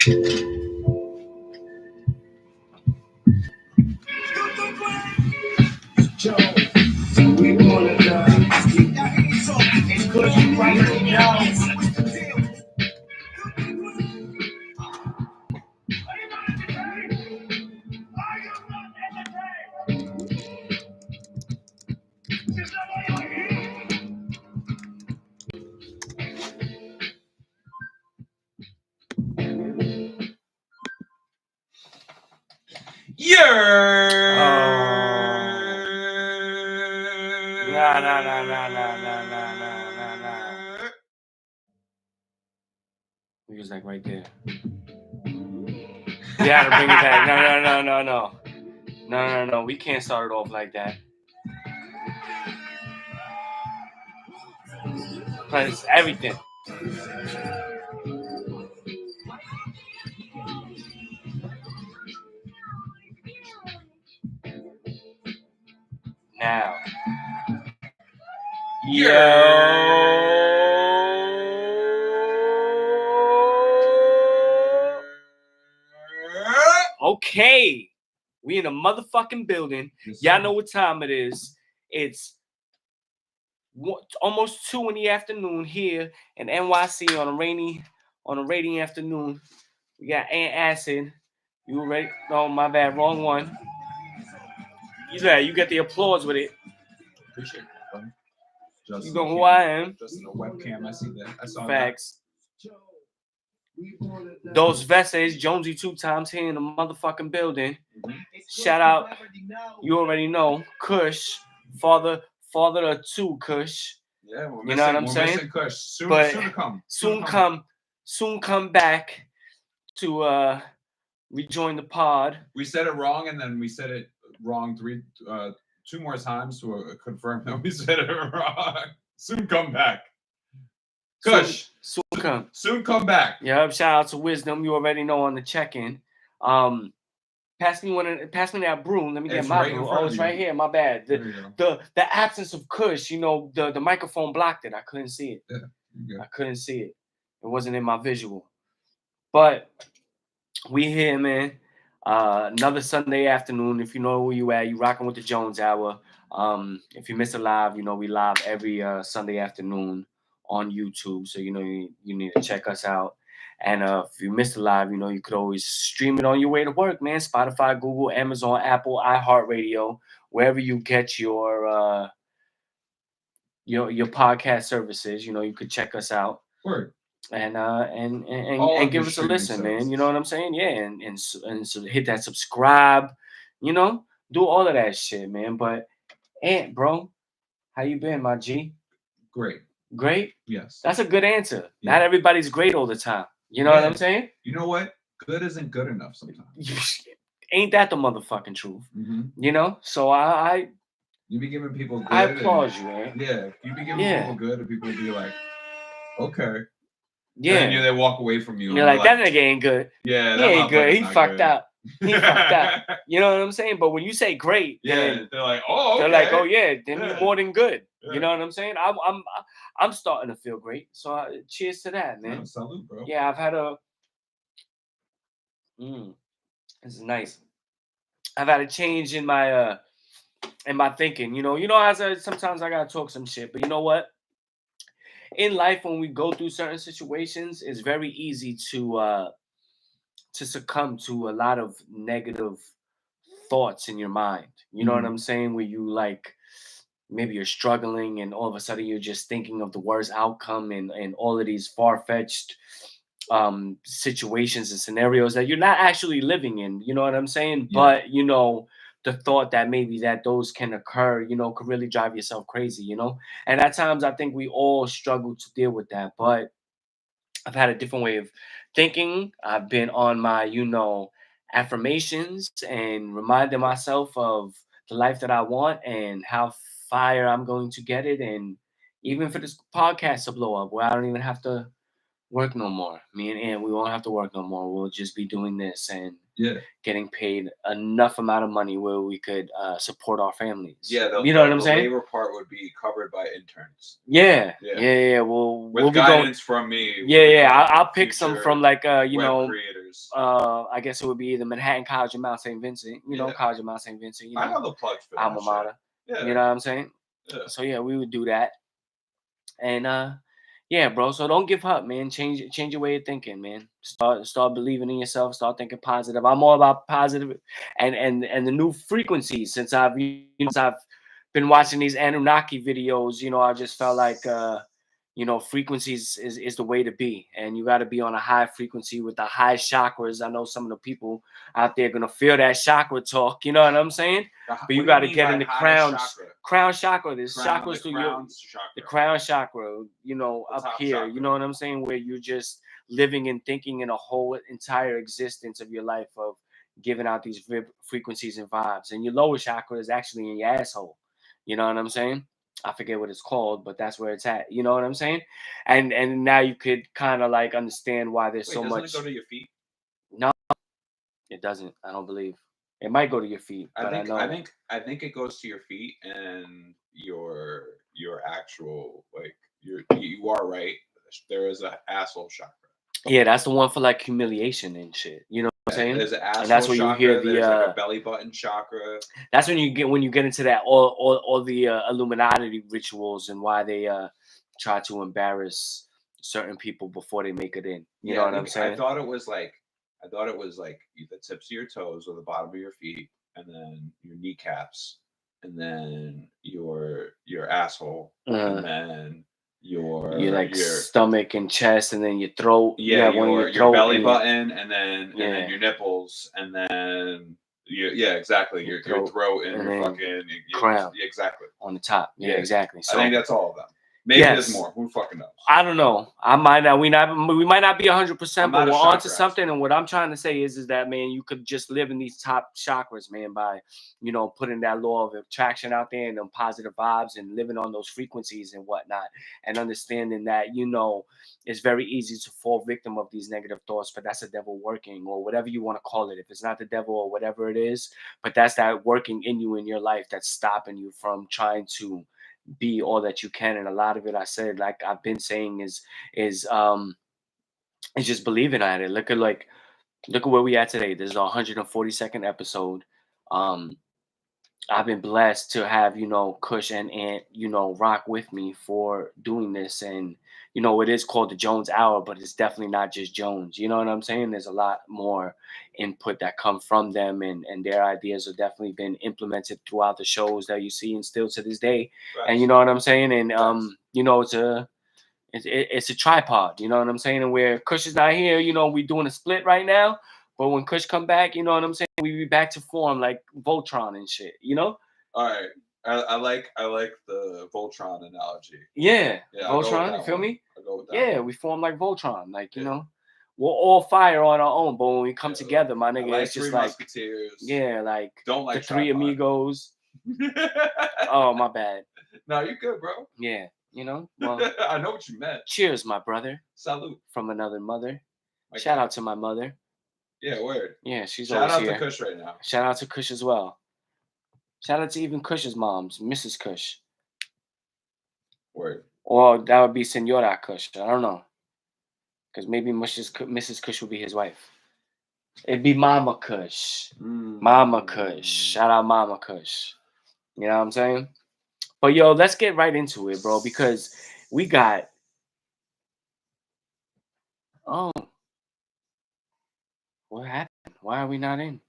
We wanna keep that talking. It's good you right now. Nah. Music right there. We had to bring it back. No. We can't start it off like that. It's everything. Now. Okay. We in a motherfucking building. Yes, y'all know what time it is. It's almost 2 in the afternoon here in NYC on a rainy afternoon. We got Aunt Acid. You ready? Oh, my bad. Wrong one. You get the applause with it. Appreciate it. Just you know who I am. Just in a webcam. I see that. I saw Facts. Dos Veces, Jonesy 2 times here in the motherfucking building. Mm-hmm. Shout out, you already know, Kush, father of 2 Kush. Yeah, you know what I'm saying? Kush. Soon come back to rejoin the pod. We said it wrong, and then we said it wrong 2 more times to confirm that we said it wrong. Soon come back. Kush. Soon come back. Yep. Shout out to Wisdom. You already know on the check-in. Pass me that broom. Let me get my broom. Oh, it's right here. My bad. The absence of Kush. The microphone blocked it. I couldn't see it. Yeah. I couldn't see it. It wasn't in my visual. But we here, man. Another Sunday afternoon. If you know where you at, you rocking with the Jones Hour. If you miss a live, we live every Sunday afternoon on YouTube. So you need to check us out. And if you missed a live, you could always stream it on your way to work, man. Spotify, Google, Amazon, Apple, iHeartRadio, wherever you get your podcast services. You could check us out. Word. And give us a listen, man. You know what I'm saying? Yeah, and so hit that subscribe. Do all of that shit, man. But Ant, bro, how you been, my G? Great? Yes. That's a good answer. Yeah. Not everybody's great all the time. You know what I'm saying? You know what? Good isn't good enough sometimes. Ain't that the motherfucking truth? Mm-hmm. So I you be giving people good. I applaud you, man. Yeah, you be giving people good, and people be like, okay. Yeah. And then they walk away from you. And you're like, that nigga ain't good. Yeah, he ain't good. He fucked up. He fucked up. You know what I'm saying? But when you say great, they're like, oh, okay. They're like, oh yeah, then you're more than good. Yeah. You know what I'm saying? I'm starting to feel great. So cheers to that, man. Yeah, salute, bro. Yeah, I've had this is nice. I've had a change in my thinking. Sometimes I gotta talk some shit, but you know what? In life, when we go through certain situations, it's very easy to succumb to a lot of negative thoughts in your mind. You know what I'm saying? Where you maybe you're struggling and all of a sudden you're just thinking of the worst outcome and all of these far-fetched situations and scenarios that you're not actually living in. You know what I'm saying? Yeah. But, the thought that maybe that those can occur, could really drive yourself crazy, And at times I think we all struggle to deal with that. But I've had a different way of thinking. I've been on my, affirmations and reminding myself of the life that I want and how fire I'm going to get it. And even for this podcast to blow up where I don't even have to work no more. Me and Ann, we won't have to work no more. We'll just be doing this and getting paid enough amount of money where we could support our families. Yeah, you know what I'm saying? The labor part would be covered by interns. Yeah. We'll guidance from me. Yeah. I'll pick some from web creators. chapters. I guess it would be either Manhattan College or Mount St. Vincent. You know, Yeah. College of Mount St. Vincent. You I know know, the plugs for that alma shit. mater. Yeah. You know what I'm saying? Yeah. So yeah, we would do that. And yeah, bro. So don't give up, man. Change your way of thinking, man. Start believing in yourself. Start thinking positive. I'm all about positive and the new frequencies. Since I've been watching these Anunnaki videos, you know, I just felt like you know, frequencies is the way to be, and you got to be on a high frequency with the high chakras. I know some of the people out there gonna feel that chakra talk. You know what I'm saying? But you got to get in the crown chakra. There's chakras through the crown chakra, you know, The up top here. chakra. You know what I'm saying? Where you're just living and thinking in a whole entire existence of your life of giving out these frequencies and vibes. And your lower chakra is actually in your asshole. You know what I'm saying? I forget what it's called, but that's where it's at. You know what I'm saying? And now you could kind of like understand why there's so much. Doesn't it go to your feet? No, it doesn't. I don't believe. It might go to your feet, but I know. I think it goes to your feet and your actual like you are right. There is an asshole chakra. Yeah, that's the one for like humiliation and shit. You know what I'm saying? There's an asshole And that's when chakra. you hear the there's like a belly button chakra. That's when you get into that all the Illuminati rituals and why they try to embarrass certain people before they make it in. You know what I'm saying? I thought it was like the tips of your toes or the bottom of your feet, and then your kneecaps, and then your asshole, and then your stomach and chest, and then your throat. Yeah, your belly button, and then your nipples, and then exactly your throat and your fucking crown. Yeah, exactly. On the top. Yeah, exactly. So I think that's all of them. Maybe there's more. Who fucking knows? I don't know. We might not be 100%, but we're on to something. And what I'm trying to say is that, man, you could just live in these top chakras, man, by, you know, putting that law of attraction out there and them positive vibes and living on those frequencies and whatnot, and understanding that, you know, it's very easy to fall victim of these negative thoughts, but that's the devil working, or whatever you want to call it. If it's not the devil or whatever it is, but that's that working in you in your life that's stopping you from trying to be all that you can. And a lot of it, I said, like I've been saying, is just believing at it. Look at where we at today. This is our 142nd episode. I've been blessed to have, you know, Kush and Ant, you know, rock with me for doing this. And, you know, it is called the Jones Hour, but it's definitely not just Jones. You know what I'm saying? There's a lot more input that come from them, and their ideas have definitely been implemented throughout the shows that you see and still to this day. Right. And you know what I'm saying? And, you know, it's a tripod, you know what I'm saying? And where Kush is not here, you know, we're doing a split right now. But when Kush come back, you know what I'm saying? We be back to form like Voltron and shit, you know? All right. I like the Voltron analogy. Yeah Voltron, you feel me? I'll go with that. Yeah, we form like Voltron. Like, you know, we're all fire on our own, but when we come together, my nigga, it's just like Musketeers. Yeah, like don't like the Three Amigos. Oh, my bad. No, you're good, bro. Yeah, you know? Well, I know what you meant. Cheers, my brother. Salute. From another mother. Shout out to my mother. Yeah, word. Yeah, she's always here. Shout out to Kush right now. Shout out to Kush as well. Shout out to even Kush's moms, Mrs. Kush. Word. Or that would be Senora Kush. I don't know. Because maybe Mrs. Kush would be his wife. It'd be Mama Kush. Mama Kush. Shout out Mama Kush. You know what I'm saying? But yo, let's get right into it, bro, because we got... Oh. What happened? Why are we not in?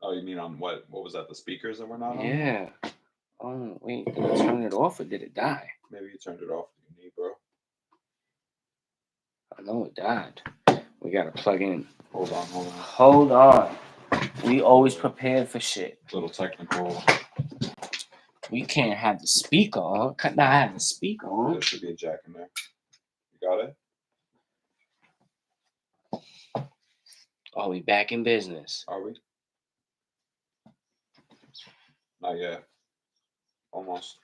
Oh, you mean on what? What was that? The speakers that were not on? Yeah. Oh, wait. Did I turn it off or did it die? Maybe you turned it off with your knee, bro. I know it died. We got to plug in. Hold on. We always prepared for shit. Little technical. We can't have the speaker on. Could not have the speaker on. There should be a jack in there. You got it? Are we back in business? Are we? Not yet. Almost.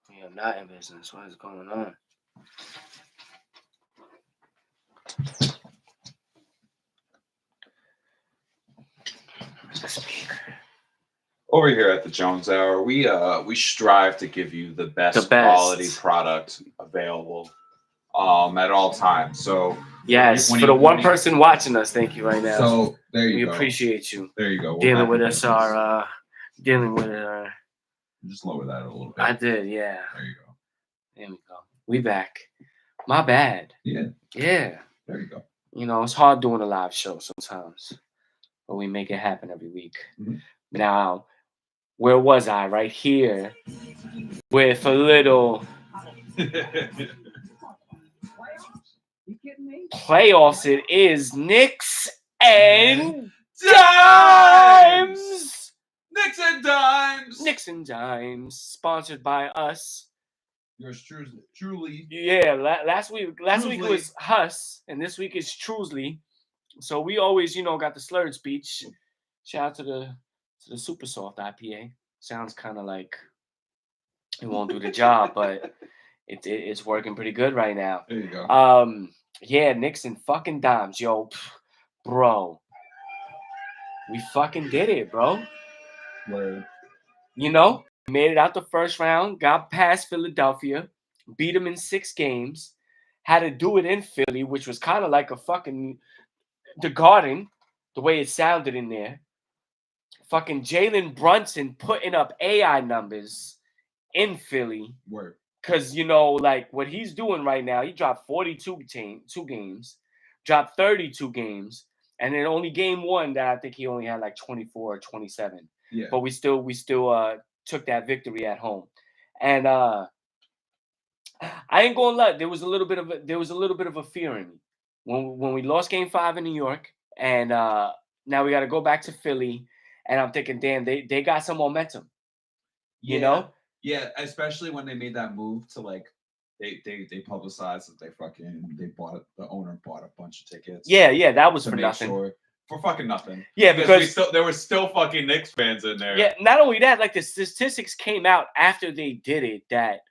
We are not in business. What is going on? The speaker. Over here at the Jones Hour, we strive to give you the best quality product available. at all times. So Yes, when for the you- one when you- person watching us, thank you right now. So there you we go. appreciate you There you go. We're dealing back with in us. business. Our dealing with our. Just lower that a little bit. I did, yeah. There you go. There we go. We back. My bad. Yeah. Yeah. There you go. You know, it's hard doing a live show sometimes, but we make it happen every week. Mhm. Now, where was I? Right here with a little playoffs. It is Knicks and Dimes. Knicks and Dimes. Knicks and Dimes, sponsored by us. Yours truly. Yeah, last week Trusley. was Huss, and this week is Trusley. So we always, got the slurred speech. Shout out to the super soft IPA. Sounds kind of like it won't do the job, but it's working pretty good right now. There you go. Yeah, Knicks and fucking Dimes, yo, bro. We fucking did it, bro. Word. Made it out the first round, got past Philadelphia, beat them in 6 games, had to do it in Philly, which was kind of like a fucking the Garden, the way it sounded in there. Fucking Jalen Brunson putting up AI numbers in Philly. Word. Because, like what he's doing right now, he dropped 42 games, dropped 32 games, and then only game 1 that I think he only had like 24 or 27. Yeah. But we still took that victory at home. And I ain't gonna lie, there was a little bit of a fear in me when we lost game 5 in New York, and now we got to go back to Philly, and I'm thinking, damn, they got some momentum. You know? Yeah, especially when they made that move to like they publicized that the owner bought a bunch of tickets. Yeah, that was to for make nothing. sure for fucking nothing. Yeah, because there were still fucking Knicks fans in there. Yeah, not only that, like the statistics came out after they did it that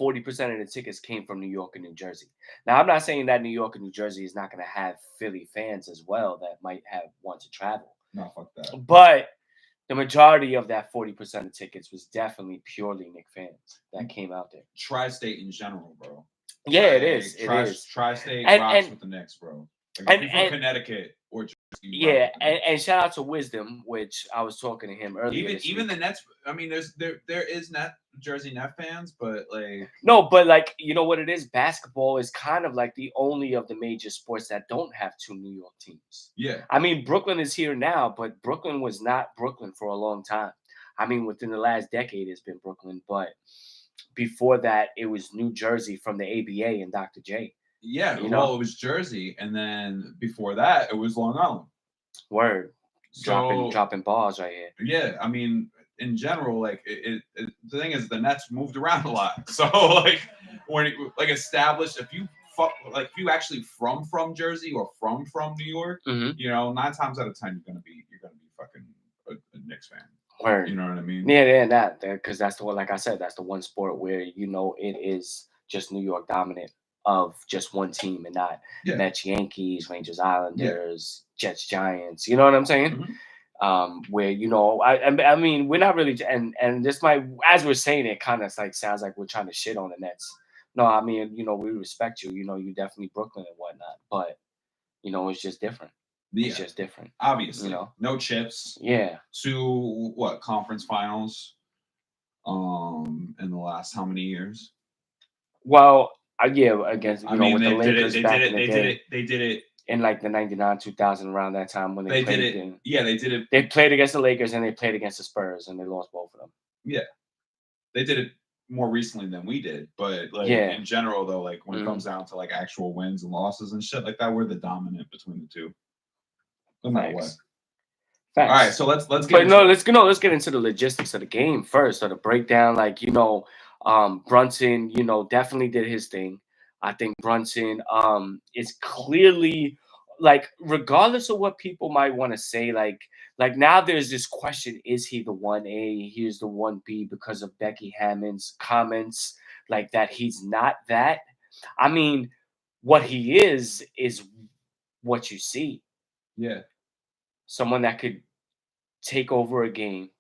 40% of the tickets came from New York and New Jersey. Now, I'm not saying that New York and New Jersey is not going to have Philly fans as well that might want to travel. No, fuck that. But the majority of that 40% of tickets was definitely purely Knicks fans that came out there. Tri-state in general, bro. Yeah, it is. It is. Tri-state And- rocks and- with the Knicks, bro. Like, if you're from Connecticut or Jersey, you rock Yeah, with the Knicks. and shout out to Wisdom, which I was talking to him earlier. even the Nets. I mean, there is Jersey Net fans, but like No, but like you know what it is? Basketball is kind of like the only of the major sports that don't have 2 New York teams. yeah, I mean, Brooklyn is here now, but Brooklyn was not Brooklyn for a long time. I mean, within the last decade, it's been Brooklyn, but before that, it was New Jersey from the ABA and Dr. J. yeah. You Well, know? it was Jersey, and then before that, it was Long Island. Word. So Dropping balls right here. yeah, I mean, in general, like the thing is, the Nets moved around a lot. So like when established, if you actually from Jersey or from New York, Mhm. 9 times out of 10 you're gonna be fucking a Knicks fan. Word. You know what I mean? Yeah, that because that's the one. Like I said, that's the one sport where it is just New York dominant of just one team and not Yeah. Mets, Yankees, Rangers, Islanders, Jets, Giants. You know what I'm saying? Mhm. Where I mean, we're not really, and this might, as we're saying it, kind of like sounds like we're trying to shit on the Nets. No, I mean, we respect you. You definitely Brooklyn and whatnot, but it's just different. Yeah, It's just different. obviously. No chips. Yeah. 2 conference finals in the last how many years? Well, yeah, against I mean, with the they did Lakers it. back in the day. They did it. In like the 99, 2000, around that time when They played did it. Yeah, they did it. They played against the Lakers and they played against the Spurs and they lost both of them. Yeah, they did it more recently than we did, but like Yeah. in general, though, like when Mhm. it comes down to like actual wins and losses and shit like that, we're the dominant between the two. No matter what. Facts. All right, so let's get. But into it. let's get into the logistics of the game first, or the breakdown. Like Brunson, definitely did his thing. I think Brunson is clearly, like, regardless of what people might want to say, like now there's this question: is he the 1A? Here's the 1B because of Becky Hammond's comments, like that he's not that. I mean, what he is what you see. Yeah, Someone that could take over a game,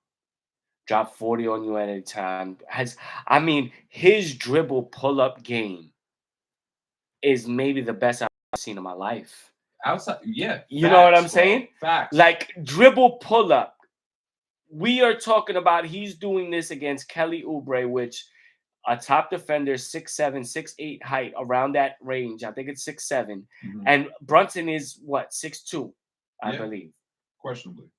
drop 40 on you at a time. His dribble pull-up game is maybe the best I've seen in my life. Outside, yeah. You know what I'm facts, bro. saying? Facts. Like dribble pull up. We are talking about he's doing this against Kelly Oubre, which a top defender, 6'7", 6'8" height, around that range. I think it's 6'7". Mhm. And Brunson is what, 6'2", I Yeah. believe. Questionably.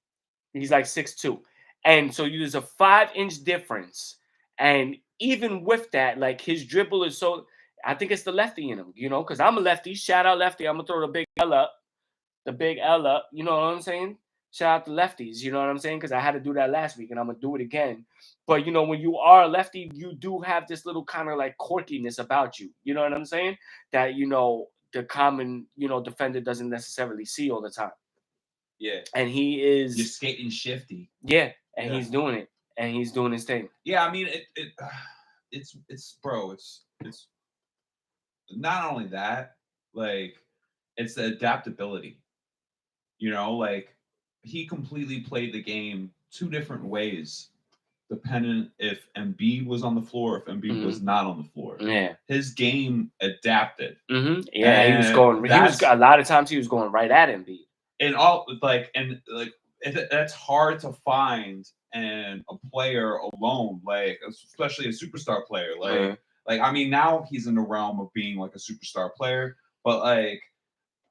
He's like 6'2". And so there's a 5-inch difference. And even with that, like his dribble is so, I think it's the lefty in him, you know, because I'm a lefty. Shout out lefty. I'm gonna throw the big L up. The big L up. You know what I'm saying? Shout out to lefties. You know what I'm saying? Because I had to do that last week and I'm gonna do it again. But you know, when you are a lefty, you do have this little kind of like quirkiness about you. You know what I'm saying? That you know the common, you know, defender doesn't necessarily see all the time. Yeah. And he You're is skating shifty. yeah, and Yeah. he's doing it. And he's doing his thing. Yeah, I mean it's bro, it's not only that, like it's the adaptability. You know, like he completely played the game two different ways, depending if Embiid was on the floor, if Embiid was not on the floor. Yeah. His game adapted. Yeah, he was And going. He was that's- a lot of times he was going right at Embiid. And that's hard to find in a player alone, like especially a superstar player. Like I mean, now he's in the realm of being like a superstar player, but like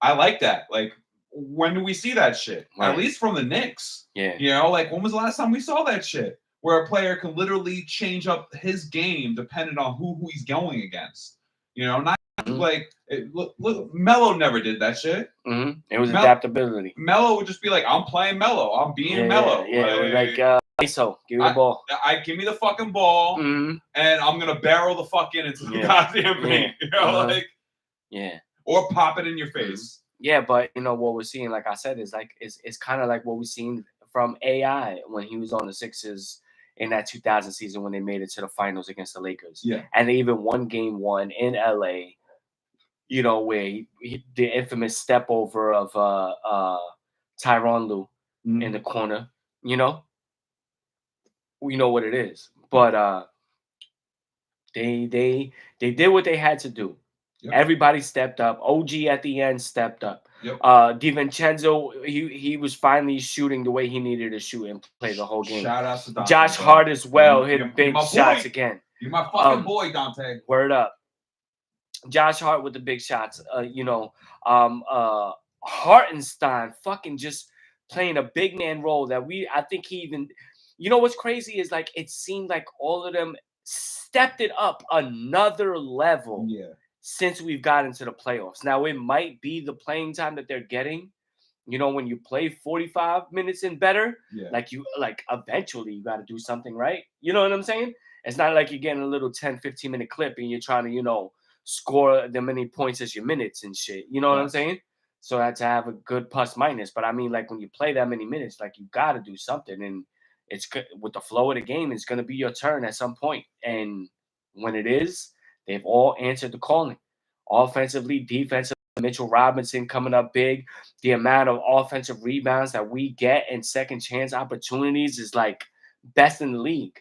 I like that. Like, when do we see that shit? Right. At least from the Knicks. Yeah. You know, like when was the last time we saw that shit? Where a player can literally change up his game depending on who he's going against. You know, not like look, Melo never did that shit. It was adaptability. Melo would just be like, I'm playing Melo. I'm being Melo. Yeah, it was like ISO, give me the ball. Give me the fucking ball, and I'm gonna barrel the fuck into the goddamn paint. You know, like or pop it in your face. Yeah, but you know what we're seeing, like I said, is like it's kind of like what we've seen from AI when he was on the Sixers in that 2000 season when they made it to the finals against the Lakers. Yeah, and they even won Game 1 in LA. You know, where the infamous step over of Tyronn Lue in the corner. You know, we know what it is, but they did what they had to do. Yep. Everybody stepped up. OG at the end stepped up. Yep. DiVincenzo, he was finally shooting the way he needed to shoot and play the whole game. Shout out to Dante. Josh Hart as well hit big shots again. You're my fucking boy, Dante. Word up. Josh Hart with the big shots. Hartenstein fucking just playing a big man role that I think he even, you know what's crazy is like it seemed like all of them stepped it up another level. Yeah. Since we've got into the playoffs. Now, it might be the playing time that they're getting. You know, when you play 45 minutes and better, like eventually you got to do something, right? You know what I'm saying? It's not like you're getting a little 10, 15-minute clip and you're trying to, you know, score the many points as your minutes and shit. You know what I'm saying? So that's to have a good plus minus. But I mean, like when you play that many minutes, like you got to do something. And it's good with the flow of the game. It's going to be your turn at some point. And when it is, they've all answered the calling. Offensively, defensively, Mitchell Robinson coming up big. The amount of offensive rebounds that we get and second chance opportunities is like best in the league.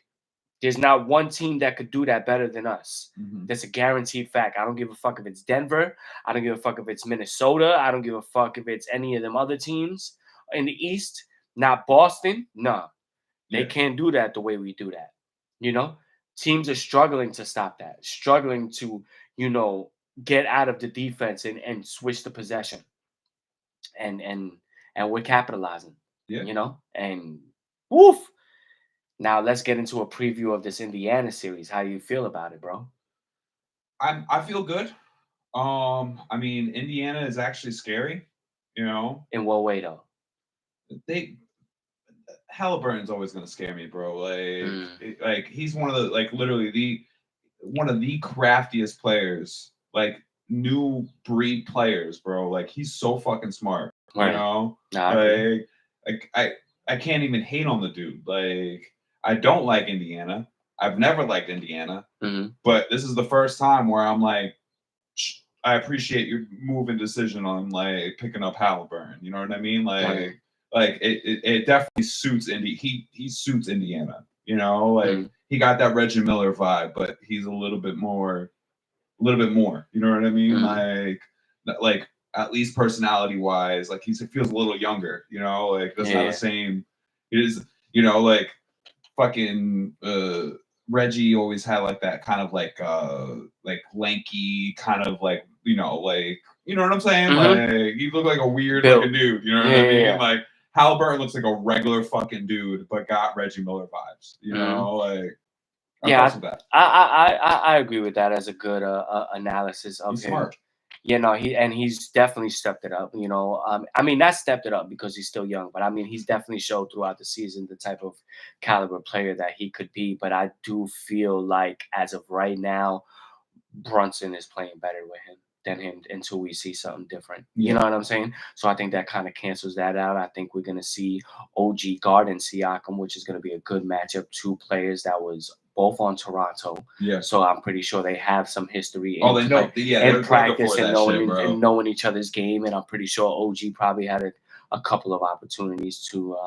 There's not one team that could do that better than us. That's a guaranteed fact. I don't give a fuck if it's Denver. I don't give a fuck if it's Minnesota. I don't give a fuck if it's any of them other teams in the East. Not Boston. No. They can't do that the way we do that. You know? Teams are struggling to stop that, struggling to, you know, get out of the defense and switch the possession. And we're capitalizing. You know? And woof. Now let's get into a preview of this Indiana series. How do you feel about it, bro? I feel good. I mean, Indiana is actually scary, you know. In what way though? Halliburton's always gonna scare me, bro. Like he's one of the literally one of the craftiest players, like new breed players, bro. Like he's so fucking smart, you know. I can't even hate on the dude. Like I don't like Indiana. I've never liked Indiana, but this is the first time where I'm like, I appreciate your move and decision on like picking up Halliburton. You know what I mean? Like it definitely suits he suits Indiana, you know, like he got that Reggie Miller vibe, but he's a little bit more a little bit more. You know what I mean? Mhm. Like at least personality wise, like he feels a little younger. You know, like doesn't have Yeah. the same. It is, you know, like fucking Reggie always had like that kind of like lanky kind of like you know what I'm saying? Mhm. Like he looked like a weird Built. looking dude. You know Yeah, what I yeah, mean? yeah. Like Halliburton looks like a regular fucking dude, but got Reggie Miller vibes. You Mhm. know, like I Yeah, fucks with that. I agree with that as a good analysis of He's him. smart. You know, he's definitely stepped it up. You know, I mean, not stepped it up because he's still young, but I mean, he's definitely showed throughout the season the type of caliber player that he could be. But I do feel like as of right now, Brunson is playing better with him than him until we see something different. You Yeah. know what I'm saying? So I think that kind of cancels that out. I think we're gonna see OG guard and Siakam, which is gonna be a good matchup. Two players that was both on Toronto. Yeah. So I'm pretty sure they have some history Oh, in they know. Yeah, and they're practice for and that shit, knowing bro. and knowing each other's game. And I'm pretty sure OG probably had a couple of opportunities to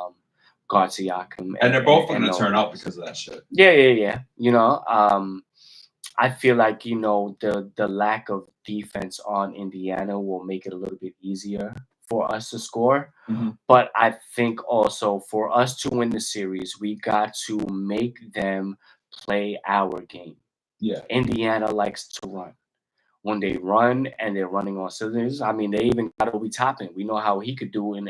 guard Siakam. And they're both and going to know turn him. up because of that shit. Yeah. You know, I feel like the lack of defense on Indiana will make it a little bit easier for us to score. Mhm. But I think also for us to win the series, we got to make them play our game. Yeah. Indiana likes to run. When they run and they're running on cylinders, I mean, they even got Obi Toppin. We know how he could do in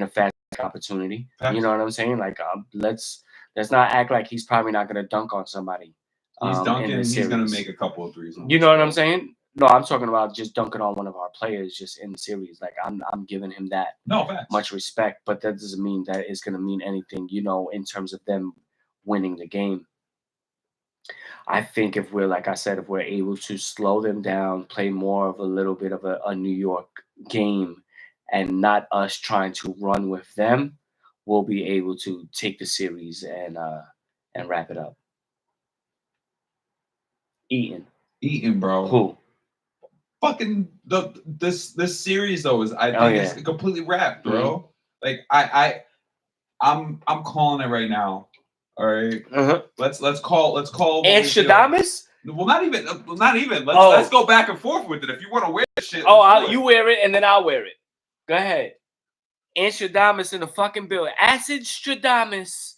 a fast opportunity. Facts. You know what I'm saying? Like, let's not act like he's probably not going to dunk on somebody. He's In dunking. this He's going to series. make a couple of threes. You know what I'm saying? No, I'm talking about just dunking on one of our players just in the series. Like I'm giving him that No, facts. much respect, but that doesn't mean that it's going to mean anything, you know, in terms of them winning the game. I think if we're, like I said, if we're able to slow them down, play more of a little bit of a New York game and not us trying to run with them, we'll be able to take the series and wrap it up. Eaton, bro. Who? Fucking this series though is I think Oh, yeah. it's completely wrapped, bro. Like I'm calling it right now. All right. Uh-huh. Let's call And Shadamis? Well, not even. Let's go back and forth with it. If you want to wear this shit, You wear it and then I'll wear it. Go ahead. And Shadamis in the fucking building. Acid Shadamis.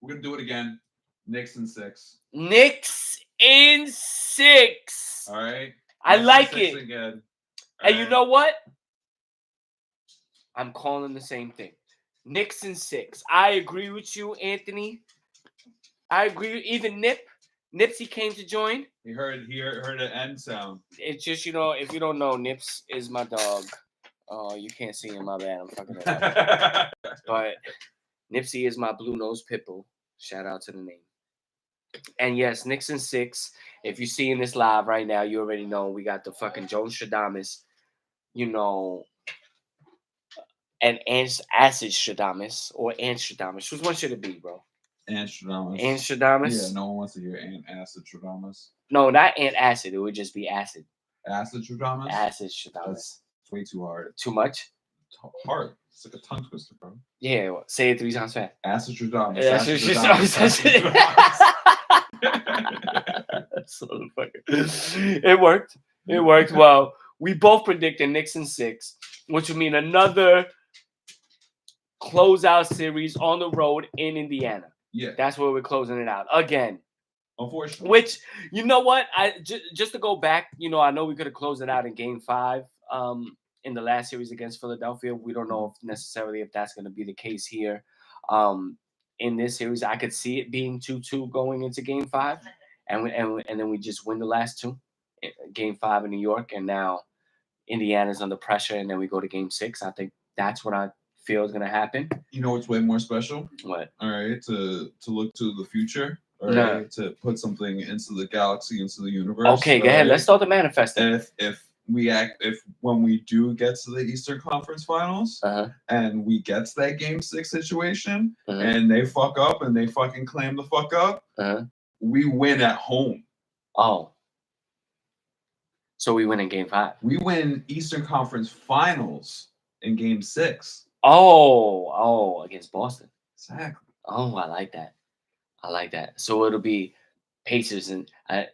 We're gonna do it again. Knicks in 6. Knicks in 6. All right. I Knicks like in 6 it. again. And you know what? I'm calling the same thing. Knicks in 6. I agree with you, Anthony. I agree. Even Nipsey came to join. He heard an end sound. It's just, you know, if you don't know, Nips is my dog. Oh, you can't see him, my bad. I'm fucking it up. But Nipsey is my blue nose pitbull. Shout out to the name. And yes, Knicks in 6. If you're seeing this live right now, you already know we got the fucking Jones Stradamus, you know, and Acid Stradamus or Stradamus. Which one should it be, bro? Stradamus. Stradamus? Yeah, no one wants to hear Acid Stradamus. No, not Acid. It would just be Acid. Acid Stradamus? Acid Stradamus. That's way too hard. Too much? Hard. It's like a tongue twister, bro. Yeah, well, say it 3 times fast. Acid Stradamus. Acid Stradamus. It worked. It worked well. We both predicted Knicks in 6, which would mean another closeout series on the road in Indiana. Yeah. That's where we're closing it out again. Unfortunately. Which, you know what? Just to go back, you know, I know we could have closed it out in Game 5 in the last series against Philadelphia. We don't know if that's going to be the case here. In this series, I could see it being 2-2 going into Game 5, and then we just win the last 2. Game 5 in New York, and now Indiana's under pressure, and then we go to Game 6. I think that's what I feel is going to happen. You know what's way more special? What? All right, to look to the future. All right, to put something into the galaxy, into the universe. Okay, go ahead. Let's start the manifesting. If when we do get to the Eastern Conference Finals and we get to that Game 6 situation and they fuck up and they fucking claim the fuck up, we win at home. Oh. So we win in Game 5. We win Eastern Conference Finals in Game 6. Oh, against Boston. Exactly. Oh, I like that. So it'll be Pacers and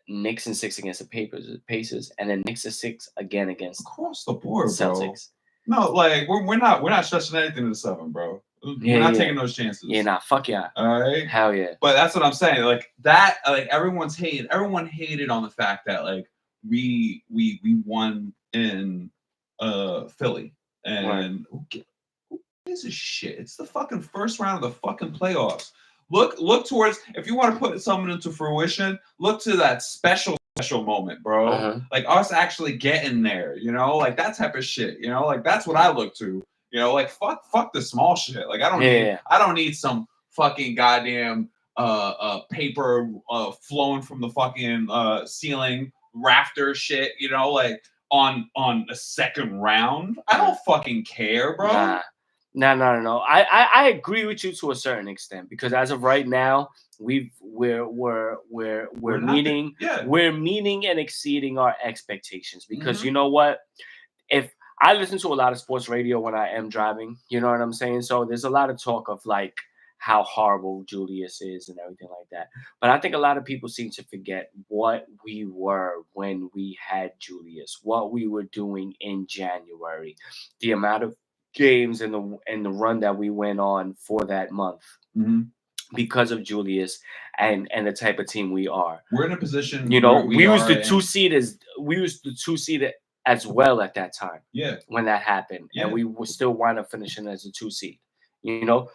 Knicks and 6 against the Pacers, and then Knicks and 6 again against across the board, bro. Celtics. No, like we're not stretching anything to the 7, bro. Yeah, we're not taking those chances. Yeah, nah, fuck yeah. All right. Hell yeah. But that's what I'm saying. Like that, like everyone hated on the fact that like we won in Philly. And who gives a shit? It's the fucking first round of the fucking playoffs. Look towards, if you want to put something into fruition, look to that special moment, bro. Uh-huh. Like us actually getting there, you know, like that type of shit, you know, like that's what I look to. You know, like fuck the small shit. Like I don't need some fucking goddamn paper flowing from the fucking ceiling rafter shit, you know, like on a second round. I don't fucking care, bro. No. I agree with you to a certain extent, because as of right now, we're meeting we're meeting and exceeding our expectations, because you know what? If I listen to a lot of sports radio when I am driving, you know what I'm saying? So there's a lot of talk of like how horrible Julius is and everything like that. But I think a lot of people seem to forget what we were when we had Julius, what we were doing in January, the amount of games and the run that we went on for that month. Because of Julius and the type of team we are. We're in a position, you know, we was the 2 seed as well at that time. Yeah. When that happened. And we were still wind up finishing as a 2 seed. You know?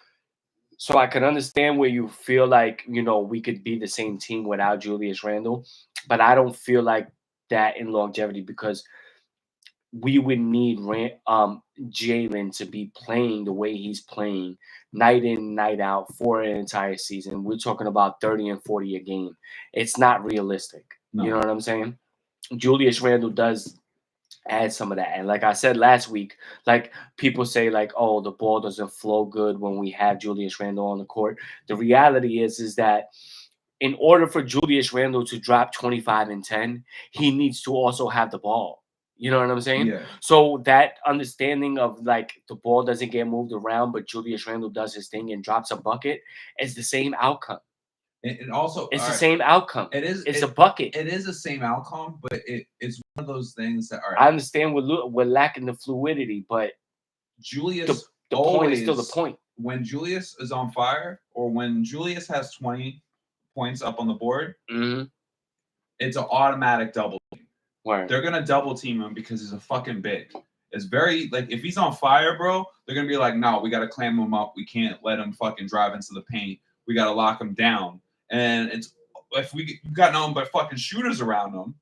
So I can understand where you feel like, you know, we could be the same team without Julius Randle, but I don't feel like that in longevity, because we would need Jalen to be playing the way he's playing night in, night out for an entire season. We're talking about 30 and 40 a game. It's not realistic. No. You know what I'm saying? Julius Randle does add some of that. And like I said last week, like people say like, oh, the ball doesn't flow good when we have Julius Randle on the court. The reality is that in order for Julius Randle to drop 25 and 10, he needs to also have the ball. You know what I'm saying? Yeah. So that understanding of like the ball doesn't get moved around, but Julius Randle does his thing and drops a bucket, is the same outcome. And also, it's the same outcome. It's a bucket. It is the same outcome, but it's one of those things that are. I understand we're lacking the fluidity, but Julius, the point is still the point. When Julius is on fire, or when Julius has 20 points up on the board, it's an automatic double team. They're gonna double team him because he's a fucking big. It's very like, if he's on fire, bro, they're gonna be like, no, we gotta clam him up. We can't let him fucking drive into the paint. We gotta lock him down. And it's, if we got nothing but fucking shooters around him,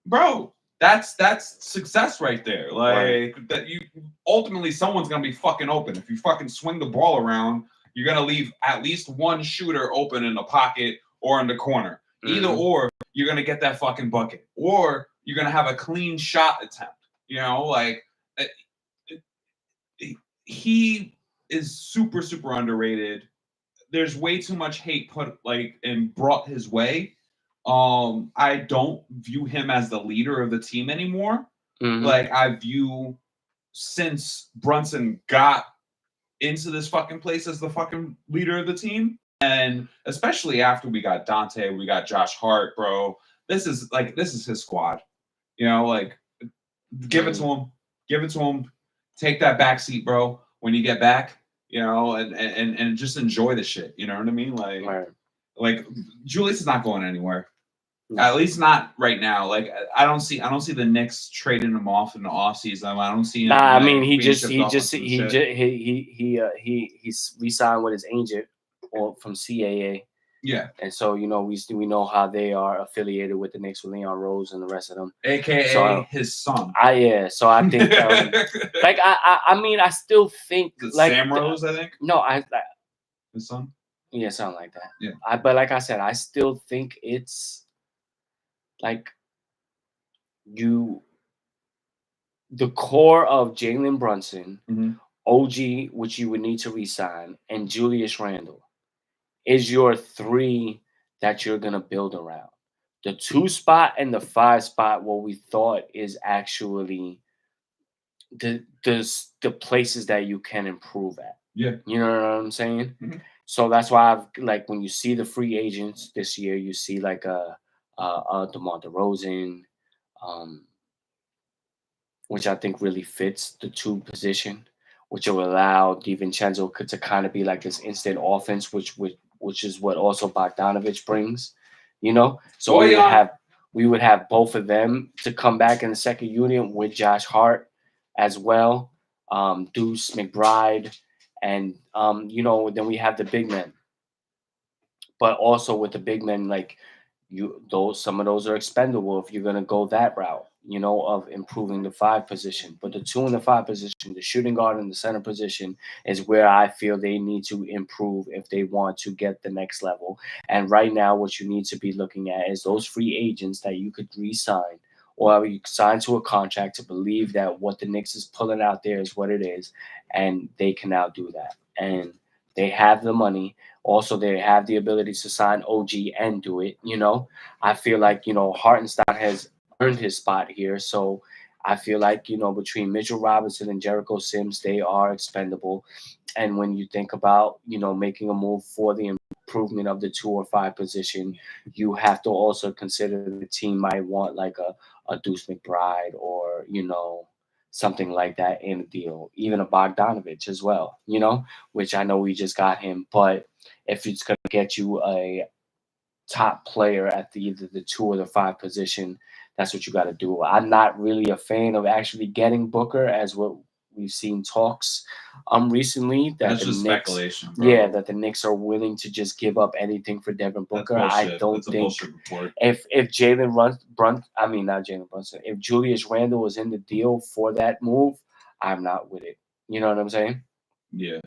bro, that's success right there. Like that, you ultimately someone's gonna be fucking open. If you fucking swing the ball around, you're gonna leave at least one shooter open in the pocket or in the corner. Either or, you're gonna get that fucking bucket, or you're gonna have a clean shot attempt. You know, like he is super, super underrated. There's way too much hate put like and brought his way. I don't view him as the leader of the team anymore. Like I view, since Brunson got into this fucking place as the fucking leader of the team, and especially after we got Dante, we got Josh Hart, bro. This is his squad. You know, like give it to him. Take that back seat, bro. When you get back, you know, and just enjoy the shit. You know what I mean? Like Julius is not going anywhere. At least not right now. Like I don't see the Knicks trading him off in the offseason. I don't see him. I mean, he re-signed with his agent from CAA. Yeah. And so, you know, we know how they are affiliated with the Knicks, with Leon Rose and the rest of them. AKA his son. So I think like I mean, I still think like Sam Rose, I think. No, his son? Yeah, something like that. Yeah. But like I said, I still think it's like the core of Jalen Brunson, OG, which you would need to re-sign, and Julius Randle is your 3 that you're gonna build around. The 2 spot and the 5 spot, what we thought is actually the places that you can improve at. Yeah. You know what I'm saying? So that's why I've like when you see the free agents this year, you see like DeMar DeRozan, um, which I think really fits the two position, which will allow DiVincenzo to kind of be like this instant offense, which is what also Bogdanovich brings, you know. So we would have both of them to come back in the second unit with Josh Hart as well, Deuce McBride, and you know, then we have the big men. But also with the big men, like some of those are expendable if you're gonna go that route, you know, of improving the 5 position. But the 2 and the 5 position, the shooting guard and the center position, is where I feel they need to improve if they want to get the next level. And right now, what you need to be looking at is those free agents that you could re-sign, or you sign to a contract to believe that what the Knicks is pulling out there is what it is, and they can now do that. And they have the money. Also, they have the ability to sign OG and do it. You know, I feel like, you know, Hartenstein has earned his spot here. So I feel like, you know, between Mitchell Robinson and Jericho Sims, they are expendable. And when you think about, you know, making a move for the improvement of the 2 or 5 position, you have to also consider the team might want like a Deuce McBride or, you know, something like that in a deal, even a Bogdanovich as well, you know, which I know we just got him. But if it's going to get you a top player at either the 2 or the 5 position, that's what you got to do. I'm not really a fan of actually getting Booker, as what we've seen talks recently that That's the just Knicks, speculation, bro. yeah, that the Knicks are willing to just give up anything for Devin Booker. I don't think if Jalen Brunson, I mean not Jalen Brunson, if Julius Randle was in the deal for that move, I'm not with it. You know what I'm saying? Yeah.